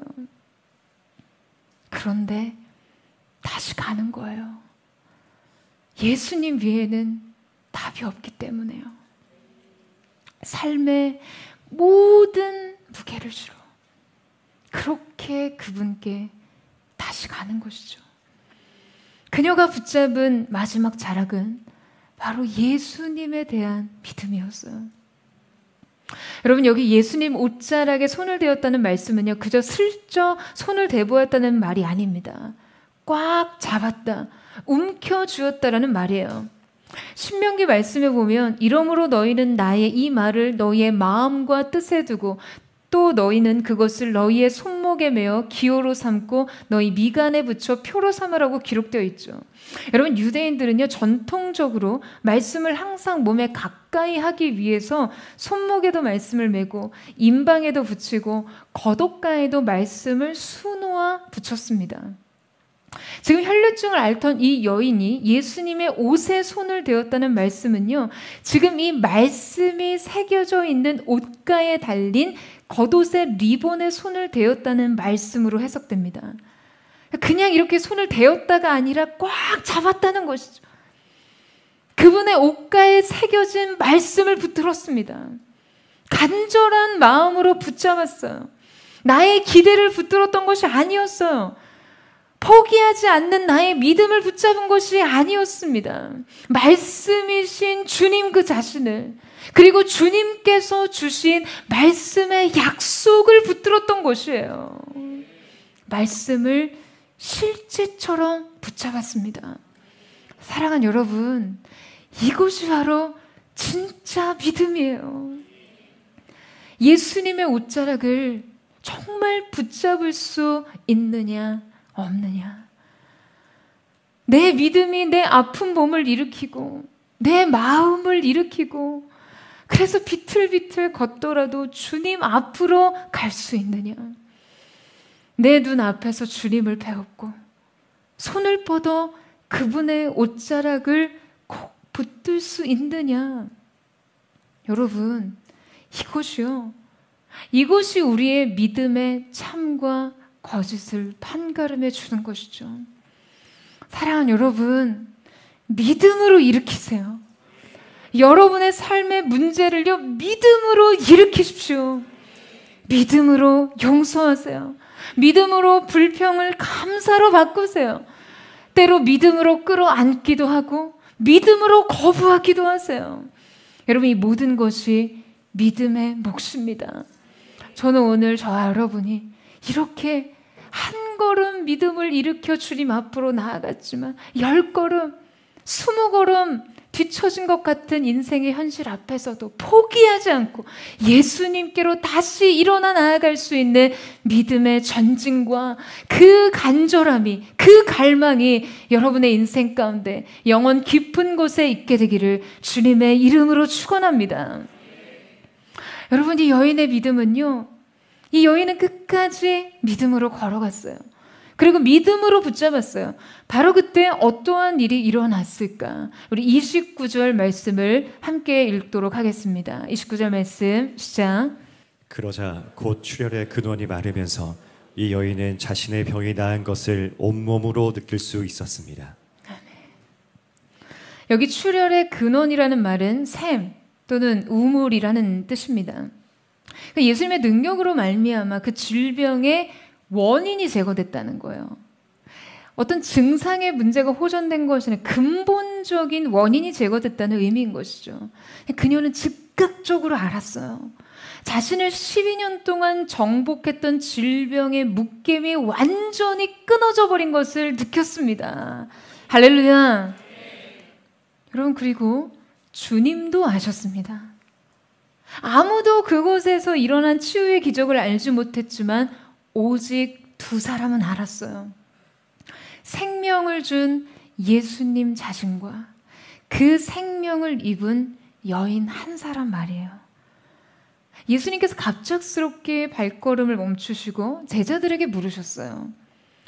그런데 다시 가는 거예요. 예수님 위에는 답이 없기 때문에요. 삶의 모든 무게를 주러 그렇게 그분께 다시 가는 것이죠. 그녀가 붙잡은 마지막 자락은 바로 예수님에 대한 믿음이었어요. 여러분, 여기 예수님 옷자락에 손을 대었다는 말씀은요, 그저 슬쩍 손을 대보았다는 말이 아닙니다. 꽉 잡았다, 움켜쥐었다라는 말이에요. 신명기 말씀에 보면 이러므로 너희는 나의 이 말을 너희의 마음과 뜻에 두고 또 너희는 그것을 너희의 손목에 메어 기호로 삼고 너희 미간에 붙여 표로 삼으라고 기록되어 있죠. 여러분, 유대인들은요, 전통적으로 말씀을 항상 몸에 가까이 하기 위해서 손목에도 말씀을 메고 임방에도 붙이고 겉옷가에도 말씀을 수놓아 붙였습니다. 지금 혈루증을 앓던 이 여인이 예수님의 옷에 손을 대었다는 말씀은요, 지금 이 말씀이 새겨져 있는 옷가에 달린 겉옷의 리본에 손을 대었다는 말씀으로 해석됩니다. 그냥 이렇게 손을 대었다가 아니라 꽉 잡았다는 것이죠. 그분의 옷가에 새겨진 말씀을 붙들었습니다. 간절한 마음으로 붙잡았어요. 나의 기대를 붙들었던 것이 아니었어요. 포기하지 않는 나의 믿음을 붙잡은 것이 아니었습니다. 말씀이신 주님 그 자신을, 그리고 주님께서 주신 말씀의 약속을 붙들었던 것이에요. 말씀을 실제처럼 붙잡았습니다. 사랑하는 여러분, 이것이 바로 진짜 믿음이에요. 예수님의 옷자락을 정말 붙잡을 수 있느냐 없느냐. 내 믿음이 내 아픈 몸을 일으키고 내 마음을 일으키고 그래서 비틀비틀 걷더라도 주님 앞으로 갈 수 있느냐. 내 눈 앞에서 주님을 배웠고 손을 뻗어 그분의 옷자락을 꼭 붙들 수 있느냐? 여러분, 이것이 우리의 믿음의 참과 거짓을 판가름해 주는 것이죠. 사랑하는 여러분, 믿음으로 일으키세요. 여러분의 삶의 문제를요, 믿음으로 일으키십시오. 믿음으로 용서하세요. 믿음으로 불평을 감사로 바꾸세요. 때로 믿음으로 끌어안기도 하고 믿음으로 거부하기도 하세요. 여러분, 이 모든 것이 믿음의 몫입니다. 저는 오늘 저와 여러분이 이렇게 한 걸음 믿음을 일으켜 주님 앞으로 나아갔지만 10걸음, 20걸음 뒤처진 것 같은 인생의 현실 앞에서도 포기하지 않고 예수님께로 다시 일어나 나아갈 수 있는 믿음의 전진과 그 간절함이, 그 갈망이 여러분의 인생 가운데 영원 깊은 곳에 있게 되기를 주님의 이름으로 축원합니다. 여러분, 이 여인의 믿음은요, 이 여인은 끝까지 믿음으로 걸어갔어요. 그리고 믿음으로 붙잡았어요. 바로 그때 어떠한 일이 일어났을까? 우리 29절 말씀을 함께 읽도록 하겠습니다. 29절 말씀 시작. 그러자 곧 출혈의 근원이 마르면서 이 여인은 자신의 병이 나은 것을 온몸으로 느낄 수 있었습니다. 여기 출혈의 근원이라는 말은 샘 또는 우물이라는 뜻입니다. 예수님의 능력으로 말미암아 그 질병의 원인이 제거됐다는 거예요. 어떤 증상의 문제가 호전된 것이 아니라 근본적인 원인이 제거됐다는 의미인 것이죠. 그녀는 즉각적으로 알았어요. 자신을 12년 동안 정복했던 질병의 묶임이 완전히 끊어져 버린 것을 느꼈습니다. 할렐루야. 여러분, 그리고 주님도 아셨습니다. 아무도 그곳에서 일어난 치유의 기적을 알지 못했지만 오직 두 사람은 알았어요. 생명을 준 예수님 자신과 그 생명을 입은 여인 한 사람 말이에요. 예수님께서 갑작스럽게 발걸음을 멈추시고 제자들에게 물으셨어요.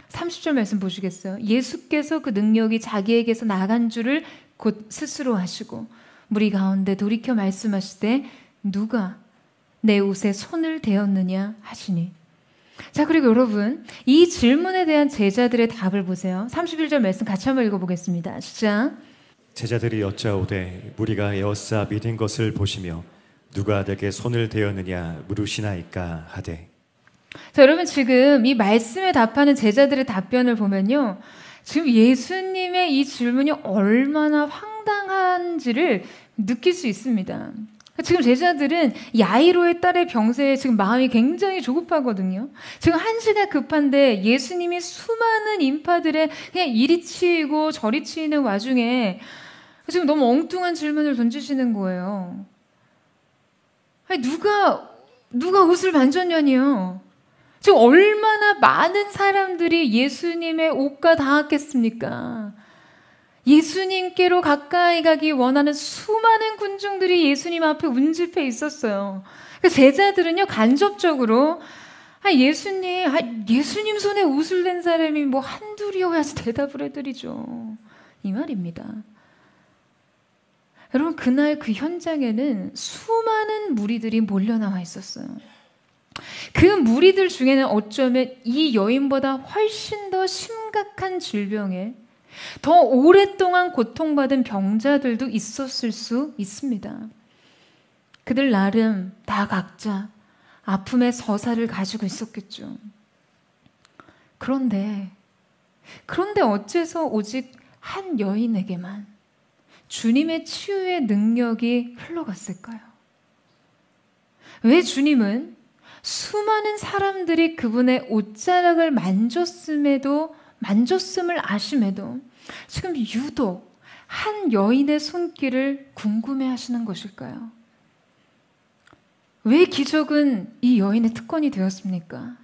30절 말씀 보시겠어요? 예수께서 그 능력이 자기에게서 나간 줄을 곧 스스로 하시고 무리 가운데 돌이켜 말씀하시되 누가 내 옷에 손을 대었느냐 하시니. 자, 그리고 여러분, 이 질문에 대한 제자들의 답을 보세요. 31절 말씀 같이 한번 읽어보겠습니다. 시작. 제자들이 여짜오되 무리가 에워싸 믿은 것을 보시며 누가 내게 손을 대었느냐 물으시나이까 하되. 자, 여러분, 지금 이 말씀에 답하는 제자들의 답변을 보면요, 지금 예수님의 이 질문이 얼마나 황당한지를 느낄 수 있습니다. 지금 제자들은 야이로의 딸의 병세에 지금 마음이 굉장히 조급하거든요. 지금 한시가 급한데 예수님이 수많은 인파들의 그냥 이리 치이고 저리 치이는 와중에 지금 너무 엉뚱한 질문을 던지시는 거예요. 아니, 누가 옷을 만졌냐니요. 지금 얼마나 많은 사람들이 예수님의 옷과 닿았겠습니까? 예수님께로 가까이 가기 원하는 수많은 군중들이 예수님 앞에 운집해 있었어요. 제자들은요, 간접적으로 예수님 손에 옷을 댄 사람이 뭐 한둘이어야지 대답을 해드리죠. 이 말입니다. 여러분, 그날 그 현장에는 수많은 무리들이 몰려 나와 있었어요. 그 무리들 중에는 어쩌면 이 여인보다 훨씬 더 심각한 질병에 더 오랫동안 고통받은 병자들도 있었을 수 있습니다. 그들 나름 다 각자 아픔의 서사를 가지고 있었겠죠. 그런데 어째서 오직 한 여인에게만 주님의 치유의 능력이 흘러갔을까요? 왜 주님은 수많은 사람들이 그분의 옷자락을 만졌음을 아심에도 지금 유독 한 여인의 손길을 궁금해 하시는 것일까요? 왜 기적은 이 여인의 특권이 되었습니까?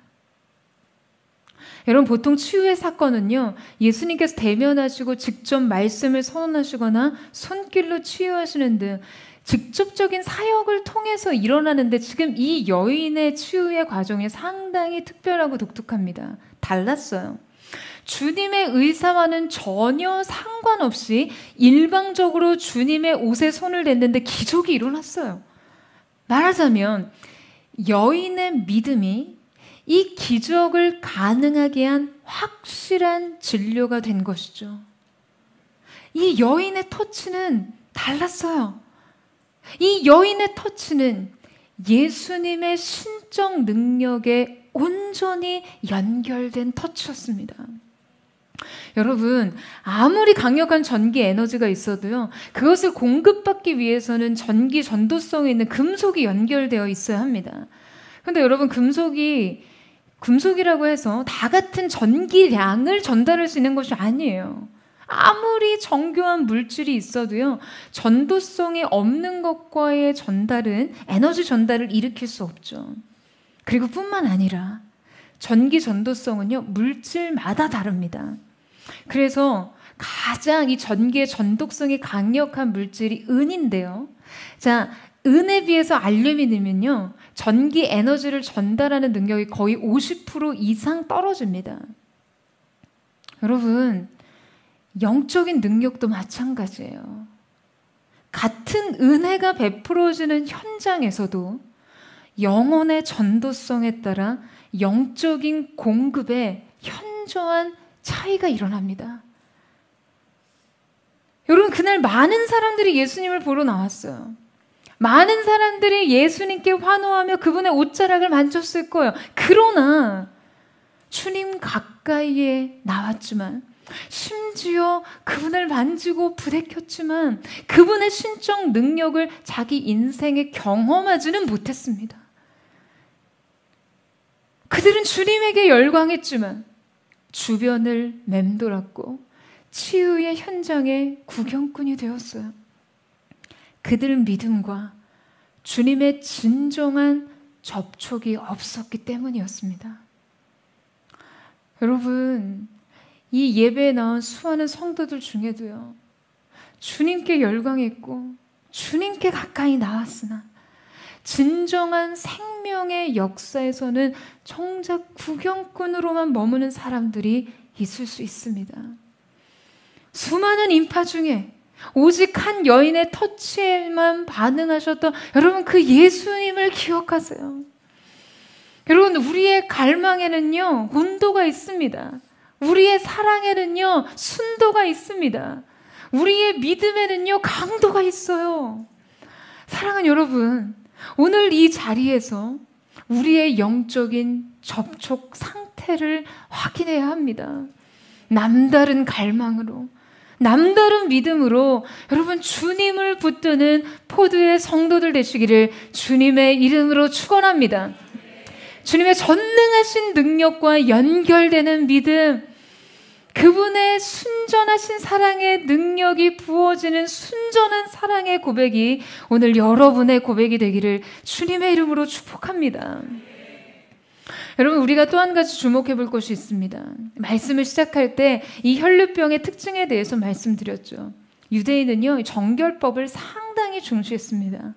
여러분, 보통 치유의 사건은요, 예수님께서 대면하시고 직접 말씀을 선언하시거나 손길로 치유하시는 등 직접적인 사역을 통해서 일어나는데 지금 이 여인의 치유의 과정이 상당히 특별하고 독특합니다. 달랐어요. 주님의 의사와는 전혀 상관없이 일방적으로 주님의 옷에 손을 댔는데 기적이 일어났어요. 말하자면 여인의 믿음이 이 기적을 가능하게 한 확실한 진료가 된 것이죠. 이 여인의 터치는 달랐어요. 이 여인의 터치는 예수님의 신적 능력에 온전히 연결된 터치였습니다. 여러분, 아무리 강력한 전기 에너지가 있어도요, 그것을 공급받기 위해서는 전기 전도성이 있는 금속이 연결되어 있어야 합니다. 근데 여러분, 금속이라고 해서 다 같은 전기량을 전달할 수 있는 것이 아니에요. 아무리 정교한 물질이 있어도요, 전도성이 없는 것과의 전달은 에너지 전달을 일으킬 수 없죠. 그리고 뿐만 아니라 전기 전도성은요, 물질마다 다릅니다. 그래서 가장 이 전기의 전독성이 강력한 물질이 은인데요. 자, 은에 비해서 알루미늄은요, 전기 에너지를 전달하는 능력이 거의 50% 이상 떨어집니다. 여러분, 영적인 능력도 마찬가지예요. 같은 은혜가 베풀어지는 현장에서도 영혼의 전도성에 따라 영적인 공급에 현저한 차이가 일어납니다. 여러분, 그날 많은 사람들이 예수님을 보러 나왔어요. 많은 사람들이 예수님께 환호하며 그분의 옷자락을 만졌을 거예요. 그러나 주님 가까이에 나왔지만, 심지어 그분을 만지고 부대꼈지만 그분의 신적 능력을 자기 인생에 경험하지는 못했습니다. 그들은 주님에게 열광했지만 주변을 맴돌았고 치유의 현장의 구경꾼이 되었어요. 그들 믿음과 주님의 진정한 접촉이 없었기 때문이었습니다. 여러분, 이 예배에 나온 수많은 성도들 중에도요, 주님께 열광했고 주님께 가까이 나왔으나 진정한 생명의 역사에서는 정작 구경꾼으로만 머무는 사람들이 있을 수 있습니다. 수많은 인파 중에 오직 한 여인의 터치에만 반응하셨던 여러분, 그 예수님을 기억하세요. 여러분, 우리의 갈망에는요, 온도가 있습니다. 우리의 사랑에는요, 순도가 있습니다. 우리의 믿음에는요, 강도가 있어요. 사랑하는 여러분, 오늘 이 자리에서 우리의 영적인 접촉 상태를 확인해야 합니다. 남다른 갈망으로, 남다른 믿음으로 여러분, 주님을 붙드는 포도의 성도들 되시기를 주님의 이름으로 축원합니다. 주님의 전능하신 능력과 연결되는 믿음, 그분의 순전하신 사랑의 능력이 부어지는 순전한 사랑의 고백이 오늘 여러분의 고백이 되기를 주님의 이름으로 축복합니다. 여러분, 우리가 또 한 가지 주목해 볼 것이 있습니다. 말씀을 시작할 때 이 혈류병의 특징에 대해서 말씀드렸죠. 유대인은요, 정결법을 상당히 중시했습니다.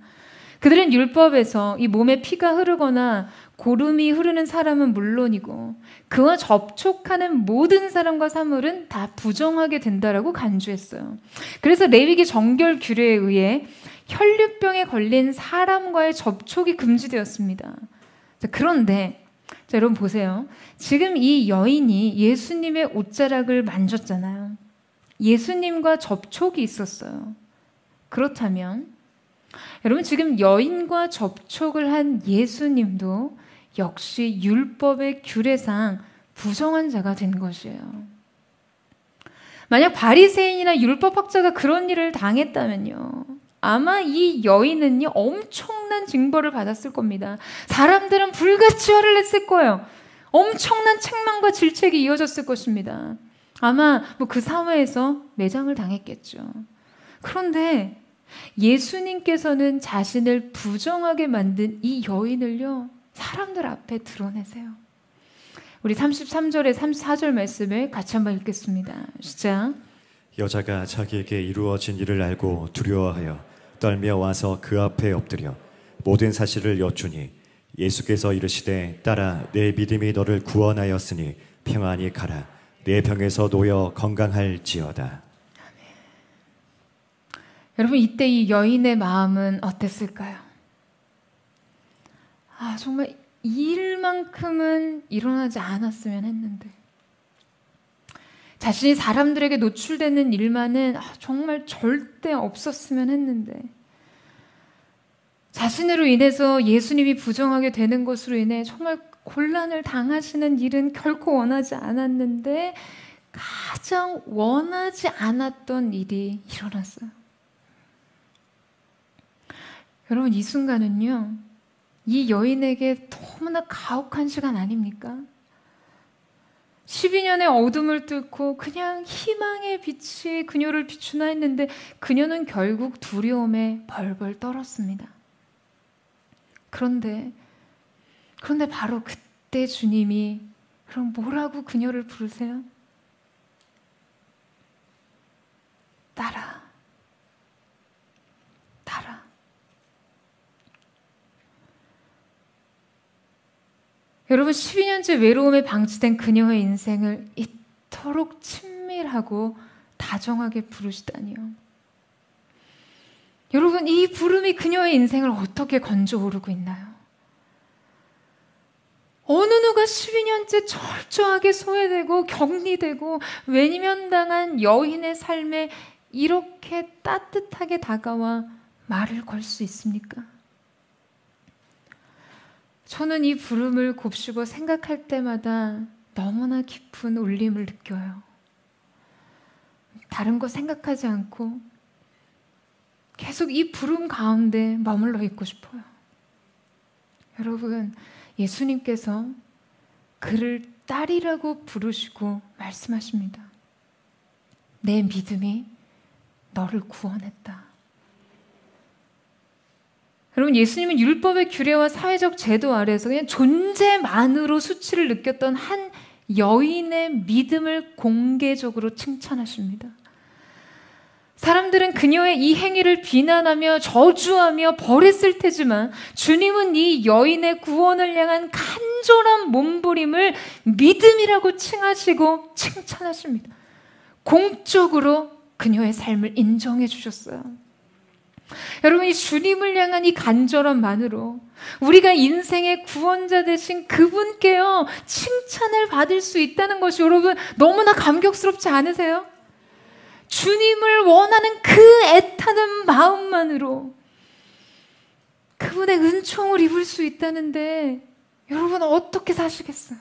그들은 율법에서 이 몸에 피가 흐르거나 고름이 흐르는 사람은 물론이고 그와 접촉하는 모든 사람과 사물은 다 부정하게 된다라고 간주했어요. 그래서 레위기 정결 규례에 의해 혈류병에 걸린 사람과의 접촉이 금지되었습니다. 그런데 자, 여러분 보세요. 지금 이 여인이 예수님의 옷자락을 만졌잖아요. 예수님과 접촉이 있었어요. 그렇다면 여러분, 지금 여인과 접촉을 한 예수님도 역시 율법의 규례상 부정한 자가 된 것이에요. 만약 바리새인이나 율법학자가 그런 일을 당했다면요, 아마 이 여인은요, 엄청난 징벌을 받았을 겁니다. 사람들은 불같이 화를 냈을 거예요. 엄청난 책망과 질책이 이어졌을 것입니다. 아마 그 사회에서 매장을 당했겠죠. 그런데 예수님께서는 자신을 부정하게 만든 이 여인을요, 사람들 앞에 드러내세요. 우리 33절에 34절 말씀을 같이 한번 읽겠습니다. 시작. 여자가 자기에게 이루어진 일을 알고 두려워하여 떨며 와서 그 앞에 엎드려 모든 사실을 여쭈니 예수께서 이르시되 딸아, 내 믿음이 너를 구원하였으니 평안히 가라. 내 병에서 놓여 건강할지어다. 여러분, 이때 이 여인의 마음은 어땠을까요? 정말 이 일만큼은 일어나지 않았으면 했는데, 자신이 사람들에게 노출되는 일만은 정말 절대 없었으면 했는데, 자신으로 인해서 예수님이 부정하게 되는 것으로 인해 정말 곤란을 당하시는 일은 결코 원하지 않았는데 가장 원하지 않았던 일이 일어났어요. 여러분, 이 순간은요, 이 여인에게 너무나 가혹한 시간 아닙니까? 12년의 어둠을 뚫고 그냥 희망의 빛이 그녀를 비추나 했는데 그녀는 결국 두려움에 벌벌 떨었습니다. 그런데 바로 그때 주님이 그럼 뭐라고 그녀를 부르세요? 따라. 여러분, 12년째 외로움에 방치된 그녀의 인생을 이토록 친밀하고 다정하게 부르시다니요. 여러분, 이 부름이 그녀의 인생을 어떻게 건져오르고 있나요? 어느 누가 12년째 철저하게 소외되고 격리되고 외면당한 여인의 삶에 이렇게 따뜻하게 다가와 말을 걸 수 있습니까? 저는 이 부름을 곱씹어 생각할 때마다 너무나 깊은 울림을 느껴요. 다른 거 생각하지 않고 계속 이 부름 가운데 머물러 있고 싶어요. 여러분, 예수님께서 그를 딸이라고 부르시고 말씀하십니다. 내 믿음이 너를 구원했다. 여러분, 예수님은 율법의 규례와 사회적 제도 아래에서 그냥 존재만으로 수치를 느꼈던 한 여인의 믿음을 공개적으로 칭찬하십니다. 사람들은 그녀의 이 행위를 비난하며 저주하며 벌했을 테지만 주님은 이 여인의 구원을 향한 간절한 몸부림을 믿음이라고 칭하시고 칭찬하십니다. 공적으로 그녀의 삶을 인정해 주셨어요. 여러분, 이 주님을 향한 이 간절함만으로 우리가 인생의 구원자 되신 그분께요 칭찬을 받을 수 있다는 것이 여러분 너무나 감격스럽지 않으세요? 주님을 원하는 그 애타는 마음만으로 그분의 은총을 입을 수 있다는데 여러분 어떻게 사시겠어요?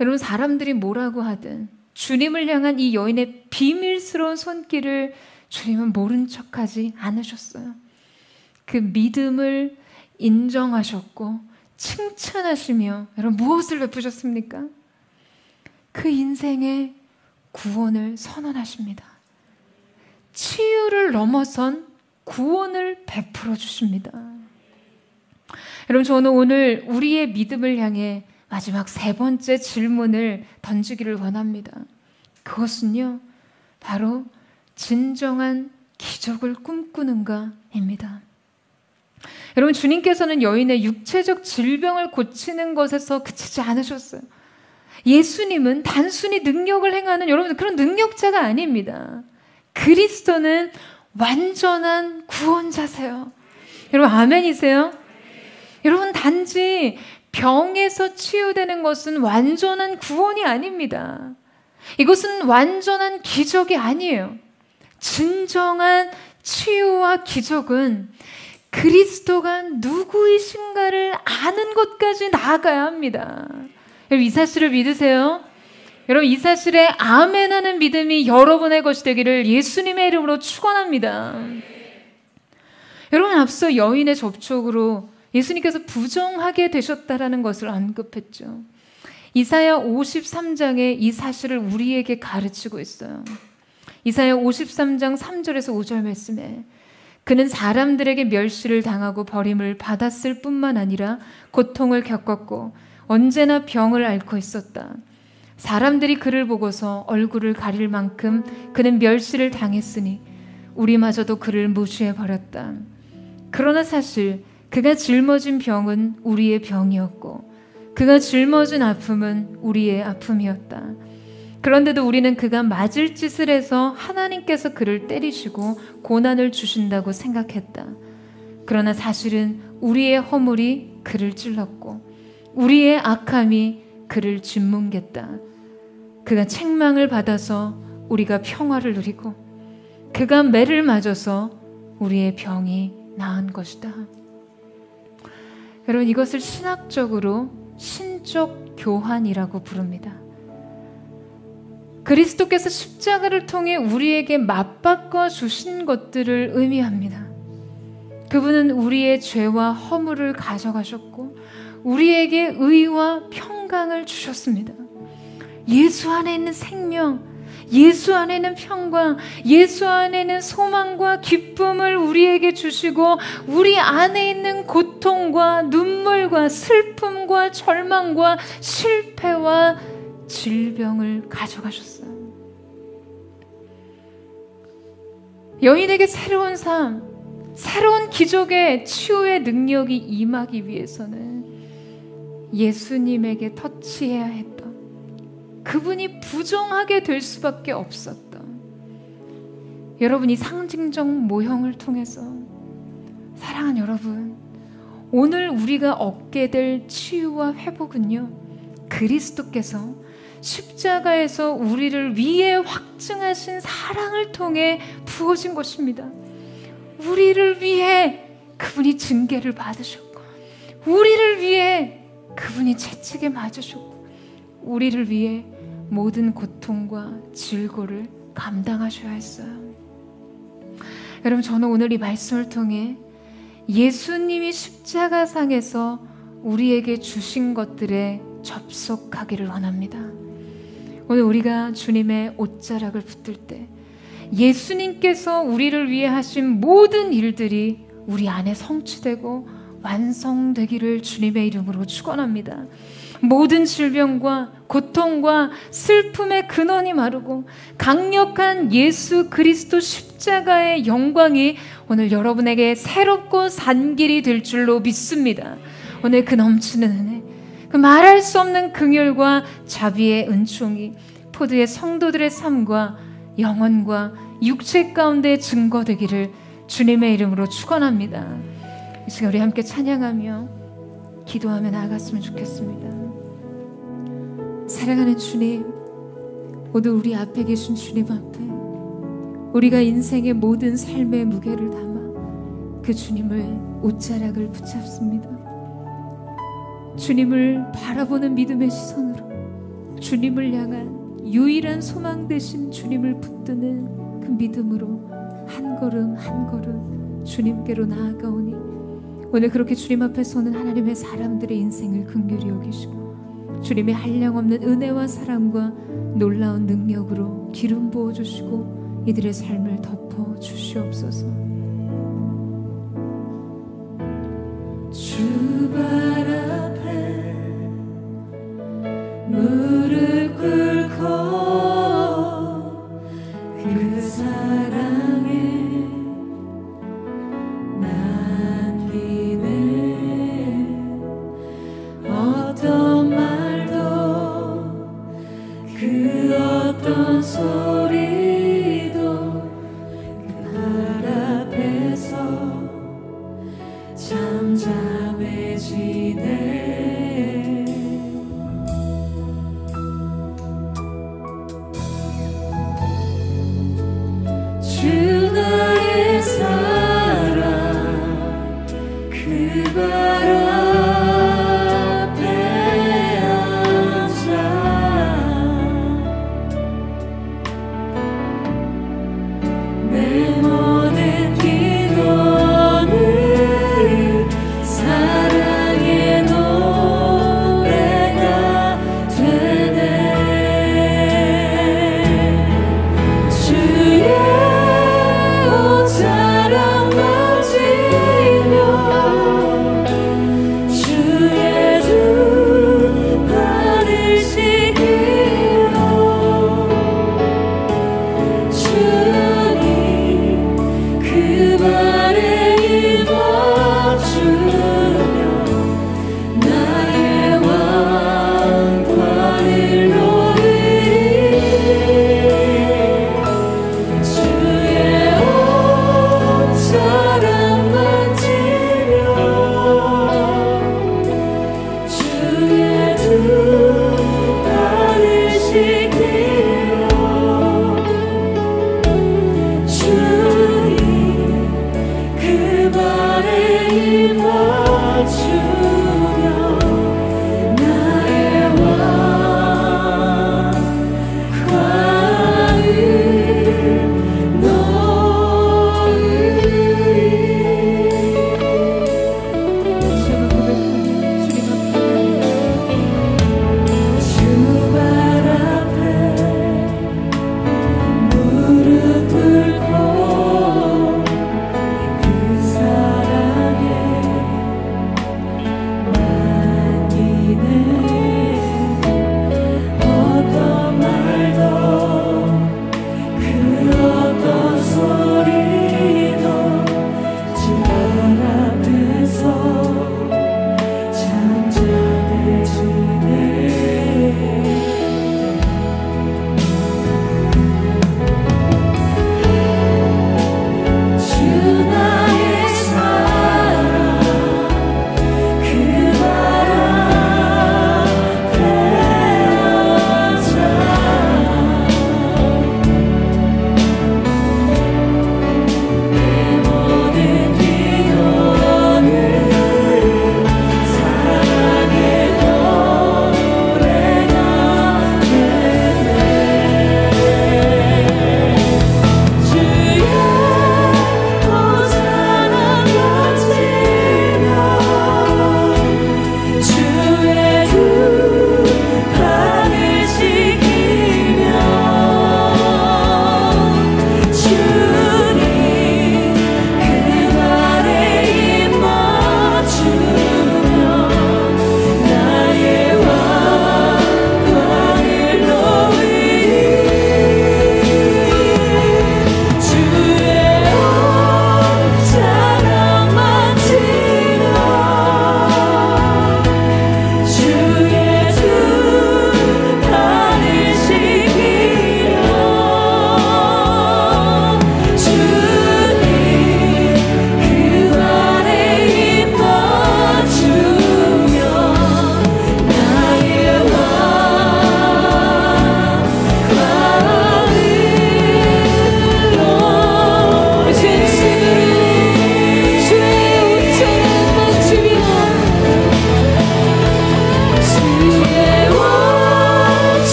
여러분, 사람들이 뭐라고 하든 주님을 향한 이 여인의 비밀스러운 손길을 주님은 모른 척하지 않으셨어요. 그 믿음을 인정하셨고 칭찬하시며 여러분 무엇을 베푸셨습니까? 그 인생의 구원을 선언하십니다. 치유를 넘어선 구원을 베풀어 주십니다. 여러분, 저는 오늘 우리의 믿음을 향해 마지막 세 번째 질문을 던지기를 원합니다. 그것은요, 바로 진정한 기적을 꿈꾸는가입니다. 여러분, 주님께서는 여인의 육체적 질병을 고치는 것에서 그치지 않으셨어요. 예수님은 단순히 능력을 행하는 여러분 그런 능력자가 아닙니다. 그리스도는 완전한 구원자세요. 여러분, 아멘이세요? 여러분, 단지 병에서 치유되는 것은 완전한 구원이 아닙니다. 이것은 완전한 기적이 아니에요. 진정한 치유와 기적은 그리스도가 누구이신가를 아는 것까지 나아가야 합니다. 여러분, 이 사실을 믿으세요? 여러분, 이 사실에 아멘하는 믿음이 여러분의 것이 되기를 예수님의 이름으로 축원합니다. 여러분, 앞서 여인의 접촉으로 예수님께서 부정하게 되셨다라는 것을 언급했죠. 이사야 53장에 이 사실을 우리에게 가르치고 있어요. 이사야 53장 3절에서 5절 말씀에 그는 사람들에게 멸시를 당하고 버림을 받았을 뿐만 아니라 고통을 겪었고 언제나 병을 앓고 있었다. 사람들이 그를 보고서 얼굴을 가릴 만큼 그는 멸시를 당했으니 우리마저도 그를 무시해버렸다. 그러나 사실 그가 짊어진 병은 우리의 병이었고 그가 짊어진 아픔은 우리의 아픔이었다. 그런데도 우리는 그가 맞을 짓을 해서 하나님께서 그를 때리시고 고난을 주신다고 생각했다. 그러나 사실은 우리의 허물이 그를 찔렀고 우리의 악함이 그를 짓뭉갰다. 그가 책망을 받아서 우리가 평화를 누리고 그가 매를 맞아서 우리의 병이 나은 것이다. 여러분, 이것을 신학적으로 신적 교환이라고 부릅니다. 그리스도께서 십자가를 통해 우리에게 맞바꿔 주신 것들을 의미합니다. 그분은 우리의 죄와 허물을 가져가셨고 우리에게 의와 평강을 주셨습니다. 예수 안에 있는 생명, 예수 안에 있는 평강, 예수 안에 있는 소망과 기쁨을 우리에게 주시고 우리 안에 있는 고통과 눈물과 슬픔과 절망과 실패와 질병을 가져가셨어요. 여인에게 새로운 삶, 새로운 기적의 치유의 능력이 임하기 위해서는 예수님에게 터치해야 했던, 그분이 부정하게 될 수밖에 없었던, 여러분이 상징적 모형을 통해서, 사랑하는 여러분, 오늘 우리가 얻게 될 치유와 회복은요, 그리스도께서 십자가에서 우리를 위해 확증하신 사랑을 통해 부어진 것입니다. 우리를 위해 그분이 징계를 받으셨고, 우리를 위해 그분이 채찍에 맞으셨고, 우리를 위해 모든 고통과 질고를 감당하셔야 했어요. 여러분, 저는 오늘 이 말씀을 통해 예수님이 십자가상에서 우리에게 주신 것들에 접속하기를 원합니다. 오늘 우리가 주님의 옷자락을 붙들 때 예수님께서 우리를 위해 하신 모든 일들이 우리 안에 성취되고 완성되기를 주님의 이름으로 축원합니다. 모든 질병과 고통과 슬픔의 근원이 마르고 강력한 예수 그리스도 십자가의 영광이 오늘 여러분에게 새롭고 산 길이 될 줄로 믿습니다. 오늘 그 넘치는 은혜, 그 말할 수 없는 긍휼과 자비의 은총이 포도의 성도들의 삶과 영혼과 육체 가운데 증거되기를 주님의 이름으로 축원합니다. 이 시간 우리 함께 찬양하며 기도하며 나아갔으면 좋겠습니다. 사랑하는 주님, 오늘 우리 앞에 계신 주님 앞에 우리가 인생의 모든 삶의 무게를 담아 그 주님을 옷자락을 붙잡습니다. 주님을 바라보는 믿음의 시선으로 주님을 향한 유일한 소망 되신 주님을 붙드는 그 믿음으로 한 걸음 한 걸음 주님께로 나아가오니 오늘 그렇게 주님 앞에 서는 하나님의 사람들의 인생을 긍휼히 여기시고 주님의 한량없는 은혜와 사랑과 놀라운 능력으로 기름 부어주시고 이들의 삶을 덮어주시옵소서. 주 발 앞에 무릎 꿇고 그 사랑에 남기네. 어떤 말도 그 어떤 소리도 그 발 앞에서 잠잠해지네.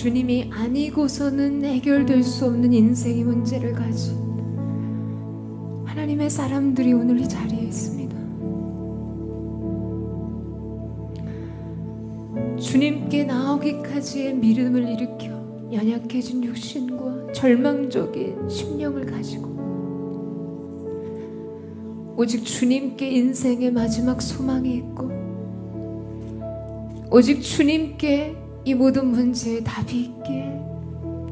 주님이 아니고서는 해결될 수 없는 인생의 문제를 가진 하나님의 사람들이 오늘 이 자리에 있습니다. 주님께 나오기까지의 믿음을 일으켜 연약해진 육신과 절망적인 심령을 가지고 오직 주님께 인생의 마지막 소망이 있고 오직 주님께 이 모든 문제에 답이 있기에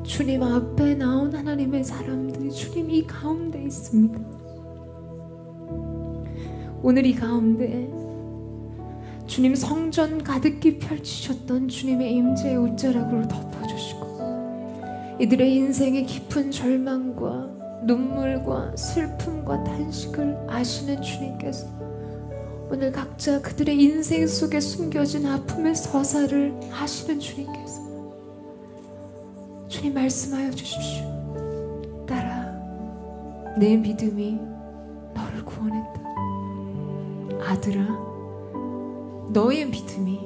주님 앞에 나온 하나님의 사람들이 주님 이 가운데 있습니다. 오늘 이 가운데 주님 성전 가득히 펼치셨던 주님의 임재의 옷자락으로 덮어주시고 이들의 인생의 깊은 절망과 눈물과 슬픔과 탄식을 아시는 주님께서 오늘 각자 그들의 인생 속에 숨겨진 아픔의 서사를 아시는 주님께서 주님 말씀하여 주십시오. 딸아, 내 믿음이 너를 구원했다. 아들아, 너의 믿음이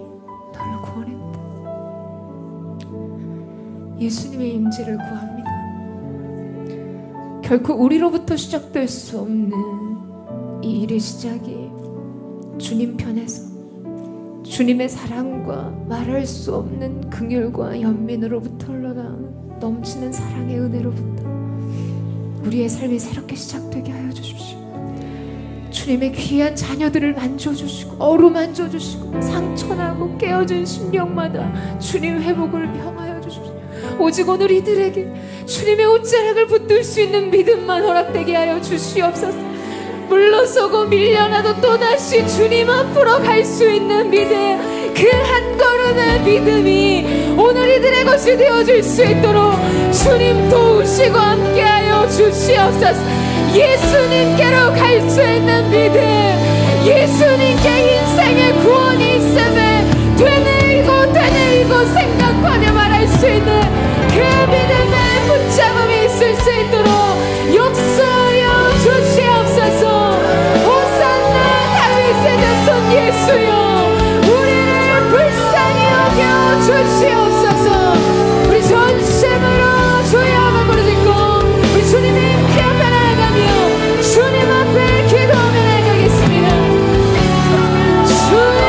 너를 구원했다. 예수님의 임재를 구합니다. 결코 우리로부터 시작될 수 없는 이 일의 시작이 주님 편에서 주님의 사랑과 말할 수 없는 긍휼과 연민으로부터 흘러나오는 넘치는 사랑의 은혜로부터 우리의 삶이 새롭게 시작되게 하여 주십시오. 주님의 귀한 자녀들을 만져주시고 어루만져주시고 상처나고 깨어진 심령마다 주님 회복을 평하여 주십시오. 오직 오늘 이들에게 주님의 옷자락을 붙들 수 있는 믿음만 허락되게 하여 주시옵소서. 물러서고 밀려나도 또다시 주님 앞으로 갈 수 있는 믿음, 그 한 걸음의 믿음이 오늘 이들의 것이 되어줄 수 있도록 주님 도우시고 함께하여 주시옵소서. 예수님께로 갈 수 있는 믿음, 예수님께 인생의 구원이 있음을 되뇌이고 생각하며 말할 수 있는 그 믿음의 붙잡음이 있을 수 있도록 역사하여 주시옵소서. 호산나 다윗의 자손 예수여, 우리를 불쌍히 여겨 주시옵소서. 우리 전심으로 주의 앞을 부르짖고 우리 주님의 피 앞에 나아가며 주님 앞에 기도하며 나아가겠습니다. 주여,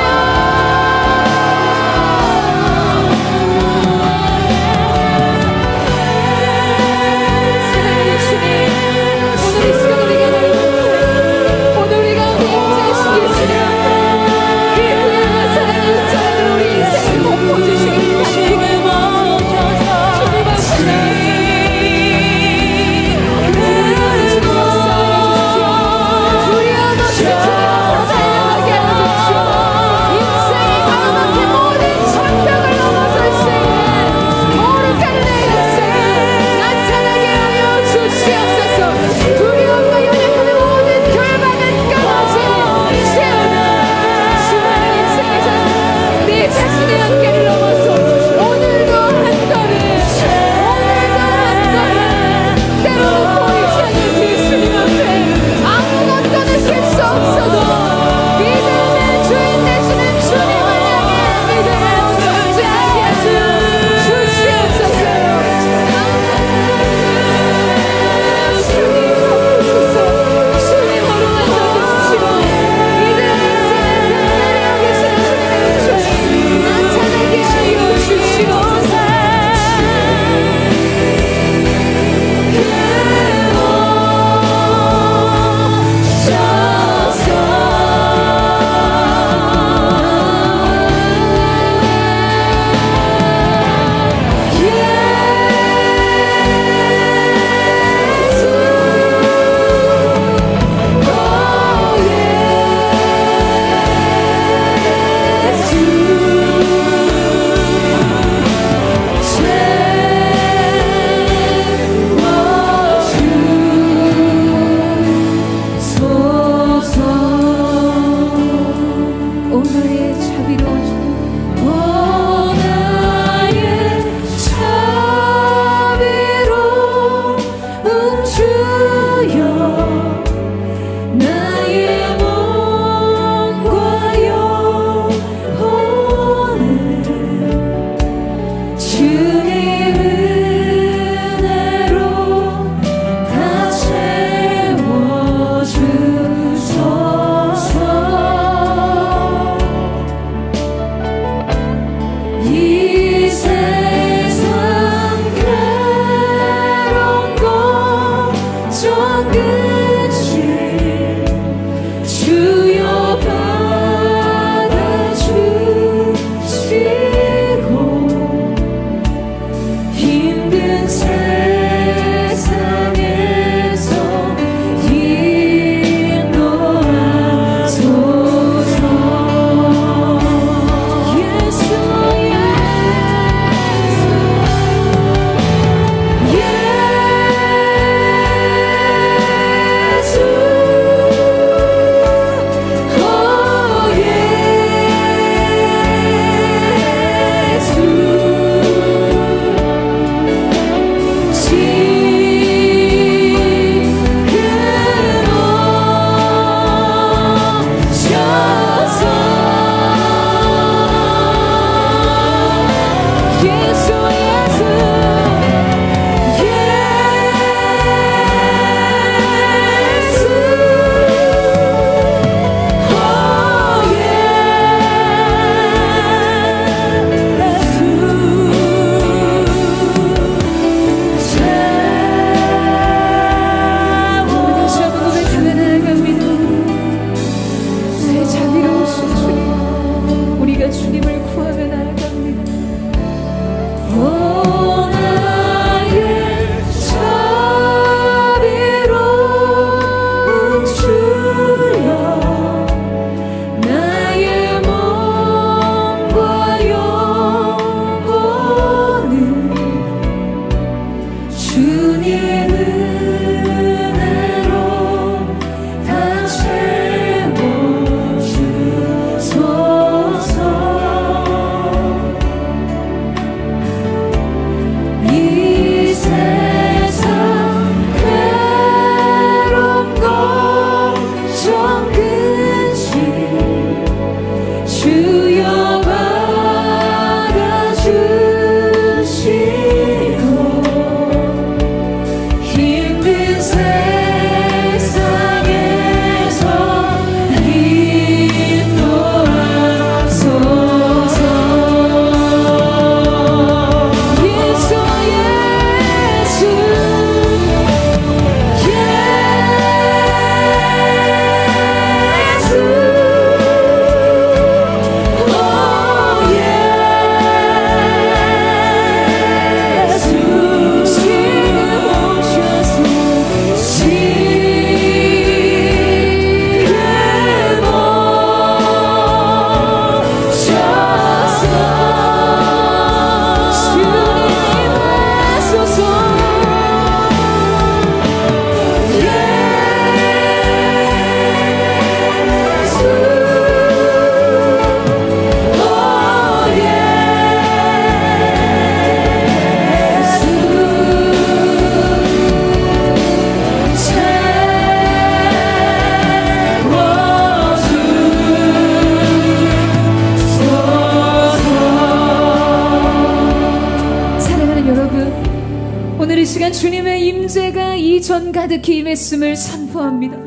임재가 이 전 가득히 임했음을 선포합니다.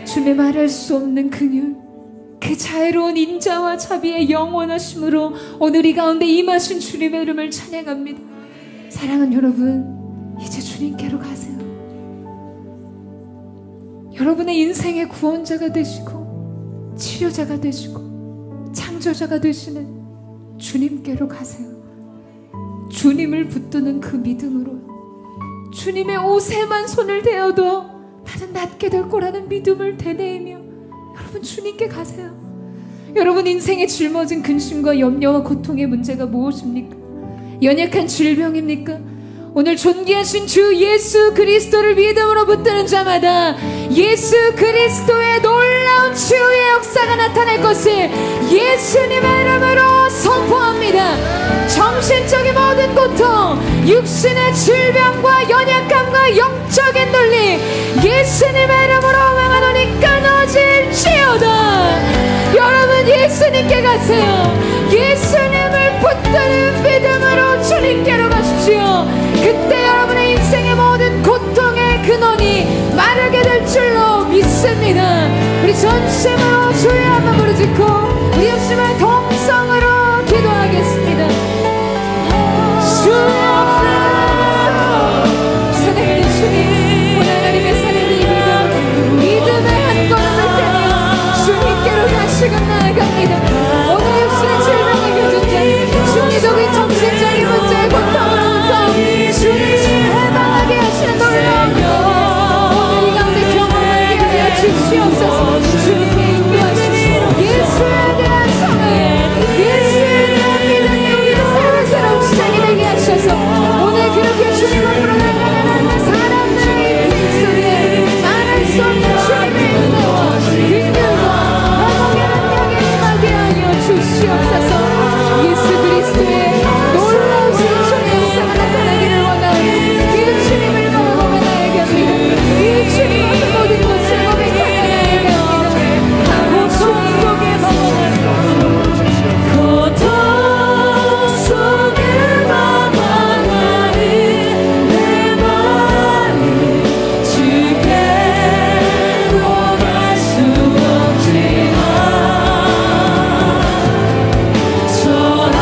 주님의 말할 수 없는 긍휼, 그 자애로운 인자와 자비의 영원하심으로 오늘 이 가운데 임하신 주님의 이름을 찬양합니다. 사랑하는 여러분, 이제 주님께로 가세요. 여러분의 인생의 구원자가 되시고 치료자가 되시고 창조자가 되시는 주님께로 가세요. 주님을 붙드는 그 믿음으로, 주님의 옷에만 손을 대어도 나는 낫게 될 거라는 믿음을 되뇌이며 여러분 주님께 가세요. 여러분 인생에 짊어진 근심과 염려와 고통의 문제가 무엇입니까? 연약한 질병입니까? 오늘 존귀하신 주 예수 그리스도를 믿음으로 붙드는 자마다 예수 그리스도의 놀라운 치유의 역사가 나타날 것을 예수님의 이름으로 선포합니다. 정신적인 모든 고통, 육신의 질병과 연약함과 영적인 논리, 예수님의 이름으로 명하노니 끊어질지어다. 여러분 예수님께 가세요. 예수님을 붙드는 믿음으로 주님께로 가십시오. 그때 여러분의 인생의 모든 고통의 근원이 마르게 될 줄로 믿습니다. 우리 전심으로 주의 한번 부르짖고 우리 역시만 동성으로 기도하겠습니다. 주여 살아계신 주님, 오늘 하나님의 살아있는 이 믿음의 한 걸음을 떼며 주님께로 다시금 나아갑니다. 오늘 역시나 질병의 교전자, 중리적인 정신적인 문제의 고통으로부터 주님이 해방하게 하시는 놀라운 오늘 이 가운데 경험하게 하여 주시옵소서. 주님의 인도하신 예수에 대한 성을, 예수에 대한 믿음이 우리의 새로운 시작이 되게 하셔서 오늘 그렇게 주님을 불어나가는 사람들의 인생 속에 말할 수 없는 주님의 은혜와 긍휼과 회복의 능력이 임하게 하여 주시옵소서. 예수 그리스도의 놀라우신 주의 역사가 나타나기를 원하오니 그 주님을 바라보며 나아갑니다. 그 주님의 모든 것을 고백하며 나아갑니다. 고통 속에 고통 속에 방황하는 내 마음이 주께로 갈 수 없지만 전할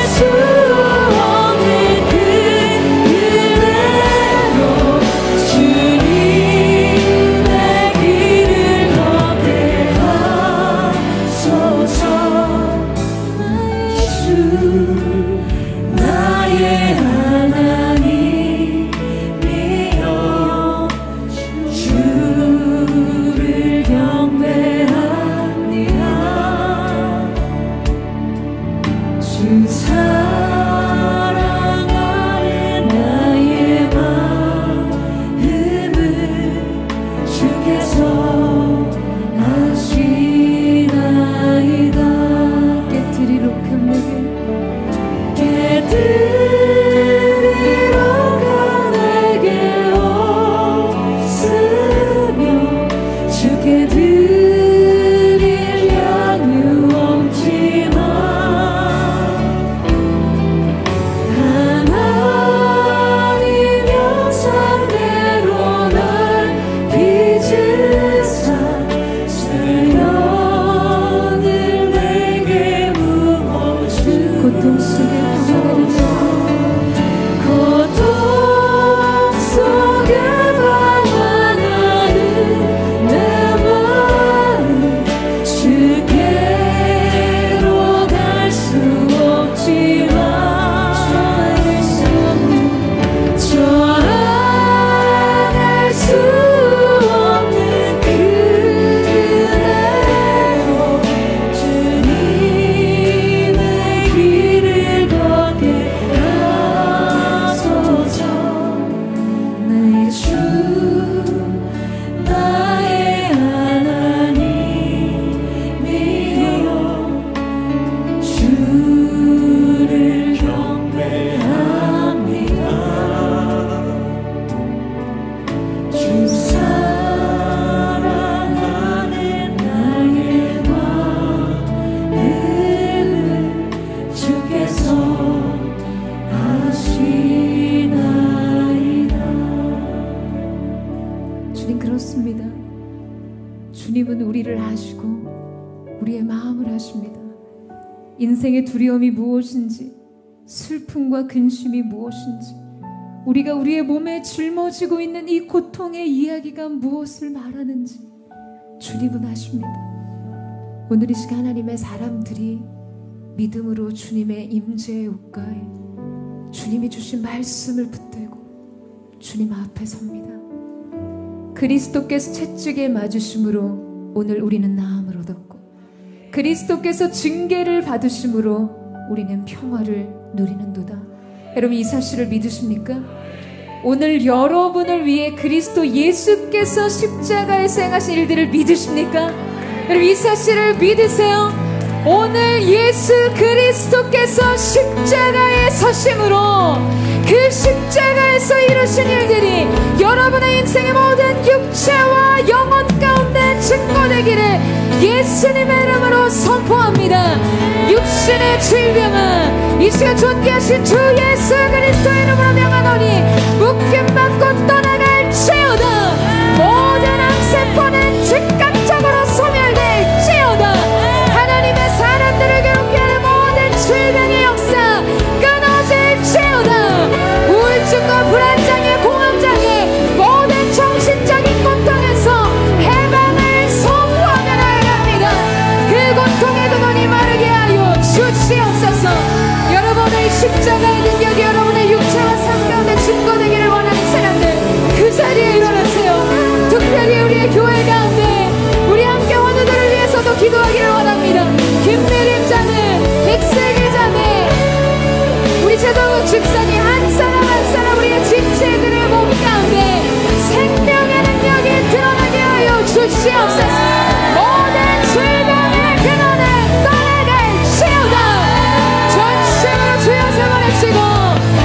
수 없는 그 은혜로 주님의 길을 걷게 하소서. 나의 주 나의 하나님이여 주를 경배합니다. 주 사랑하는 나의 마음을 주께서 아시나이다. 깨뜨리러 감내게 깨뜨리러 감내게 없으며 주께 드릴 양은 없지만 하나님 형상대로 날 빚으사 새 영을 내게 부어주. 고통 속에 고통 속에 방황하는 내 마음 주께로 갈 수 없지만 전할 수 없는 그 은혜로 주님의 길을 걷게 하소서. 나의 주 나의 하나님이여 주를 경배합니다. 주 사랑하는 나의 마음을 주께서 아시나이다. 믿습니다. 주님은 우리를 아시고 우리의 마음을 아십니다. 인생의 두려움이 무엇인지, 슬픔과 근심이 무엇인지, 우리가 우리의 몸에 짊어지고 있는 이 고통의 이야기가 무엇을 말하는지 주님은 아십니다. 오늘 이 시간 하나님의 사람들이 믿음으로 주님의 임재의 옷가에 주님이 주신 말씀을 붙들고 주님 앞에 섭니다. 그리스도께서 채찍에 맞으심으로 오늘 우리는 나음을 얻었고, 그리스도께서 징계를 받으심으로 우리는 평화를 누리는도다. 여러분, 이 사실을 믿으십니까? 오늘 여러분을 위해 그리스도 예수께서 십자가에서 행하신 일들을 믿으십니까? 여러분, 이 사실을 믿으세요. 오늘 예수 그리스도께서 십자가에 서심으로 그 십자가에서 이루신 일들이 여러분의 인생의 모든 육체와 영혼 가운데 증거되기를 예수님의 이름으로 선포합니다. 육신의 질병아, 이 시간 존귀하신 주 예수 그리스도의 이름으로 명하노니 묶임받고 떠나갈지어다. 모든 암세포는 즉각적으로 소멸될지어다. 하나님의 사람들을 괴롭게 하는 모든 질병의 역사 끊어질지어다. 우울증과 불안장애, 공황장애, 모든 정신적인 고통에서 해방을 선포하며 나아갑니다. 그 고통의 근원이 마르게 하여 주시옵소서. 여러분의 십자가의 능력이 여러분의 육체와 삶 가운데 증거되기를 원하는 사람들, 그 자리에 일어나세요. 특별히 우리의 교회 가운데 우리 함께 원우들을 위해서도 기도하기를 원합니다. 김미림 자매, 백세기 자매, 우리 최동욱 집사님, 한 사람 한 사람 우리의 지체들의 몸 가운데 생명의 능력이 드러나게 하여 주시옵소서. 모든 질병의 근원을 떠나갈지어다. 전심으로 주여 세번해치고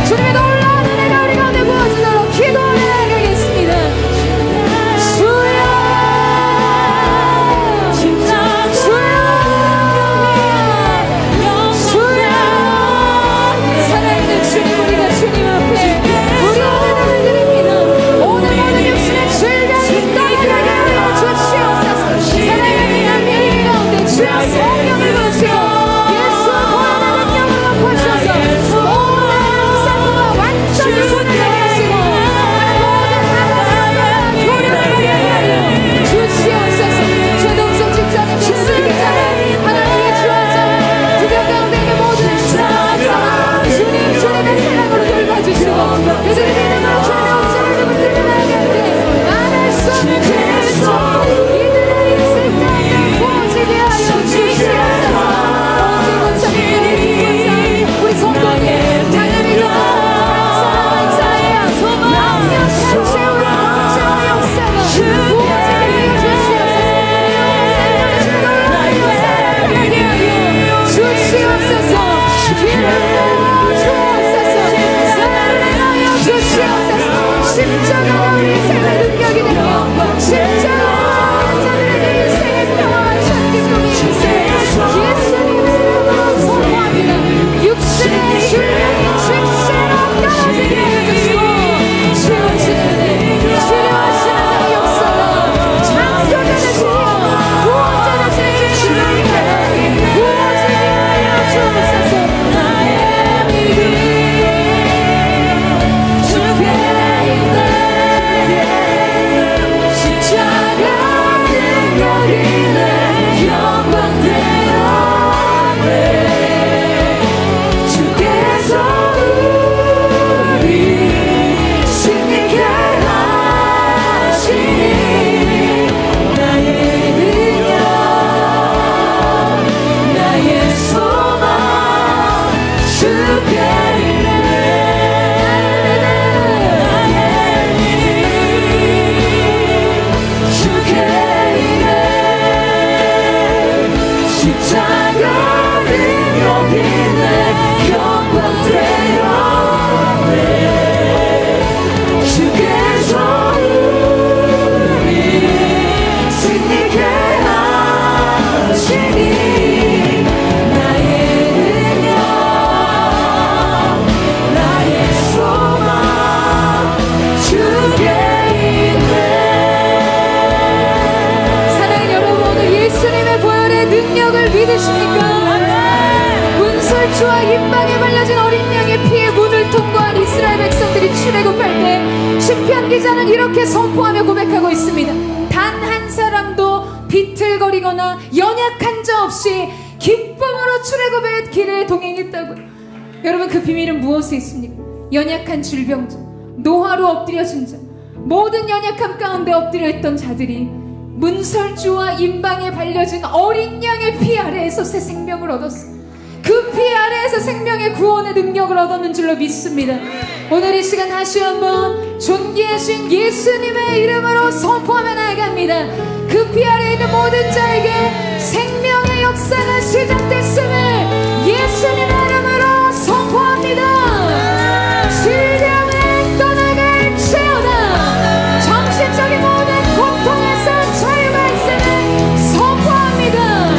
주님의 놀라운 은혜가 우리 가운데 부어지도록 기도하며 나가겠습니다. 주여, 살아있는 주님, 우리가 주님 앞에 우리 은혜를 드립니다. 오늘 모든 육신의 질병이 떠나가게 하여 주시옵소서. 살아있는 미리 가운데 주여 성령을 부으시고 예수와 보혈의 능력을 높으셔서 모든 암세포가 완전히 소멸하시고 모든 교류를 하여 주시옵소서. 최동석 집사님, 백슬기 자매, 하나님의 주원자 두명 가운데 있는 모든 사람 주님의 사랑으로 돌봐주시고 그들의 이름으로 주님의 옥상을 붙들고 나아가는데 안할 수 없는 그리스도 이들의 인생 가운데 부어지게 하여 주시옵소서. 우리 성도님, 자녀를 감사해요. 영영 산채우는 공채의 역사가 부어지게 하여 주시옵소서. 십자가가 우리 인생의 능력이 되며 십자가가 자들에게 인생의 평화와 찬기쁨이 예수님의 이름으로 선포합니다. 육신의 질병이 즉시로 끊어지게 해주시고 치유하시는 치료하시는 역사가 창조자되시며 구원자되시는 주님의 부어지게 하여 주옵소서. 나의 믿음 주께 있네. 능력을 믿으십니까? 문설주와 임방에 발려진 어린 양의 피에 문을 통과한 이스라엘 백성들이 출애굽할 때 시편 기자는 이렇게 선포하며 고백하고 있습니다. 단 한 사람도 비틀거리거나 연약한 자 없이 기쁨으로 출애굽의 길에 동행했다고요. 여러분, 그 비밀은 무엇에 있습니까? 연약한 질병자, 노화로 엎드려진 자, 모든 연약함 가운데 엎드려 있던 자들이 문설주와 임방에 발려진 어린 양의 피 아래에서 새 생명을 얻었어요. 그 피 아래에서 생명의 구원의 능력을 얻었는 줄로 믿습니다. 오늘 이 시간 다시 한번 존귀하신 예수님의 이름으로 선포하며 나아갑니다. 그 피 아래에 있는 모든 자에게 생명의 역사가 시작됐음을 예수님의 이름으로 선포합니다. 질병을 떠나갈지어다. 정신적인 모든 고통에서 자유가 있음을 선포합니다.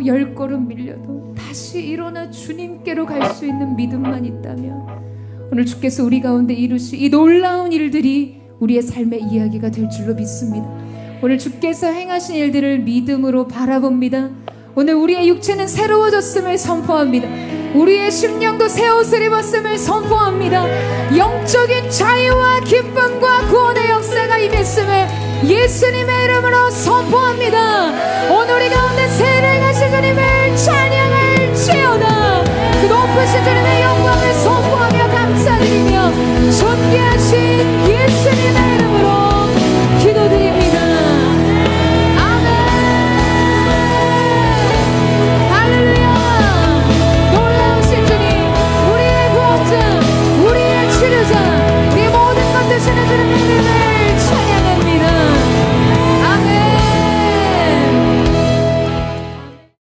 열 걸음 밀려도 다시 일어나 주님께로 갈 수 있는 믿음만 있다면 오늘 주께서 우리 가운데 이루실 이 놀라운 일들이 우리의 삶의 이야기가 될 줄로 믿습니다. 오늘 주께서 행하신 일들을 믿음으로 바라봅니다. 오늘 우리의 육체는 새로워졌음을 선포합니다. 우리의 심령도 새 옷을 입었음을 선포합니다. 영적인 자유와 기쁨과 구원의 역사가 임했음을 예수님의 이름으로 선포합니다. 오늘 우리 가운데 세례하신 주님을 찬양할지어다. 그 높으신 주님의 영광을 선포하며 감사드리며 존귀하신 예수님의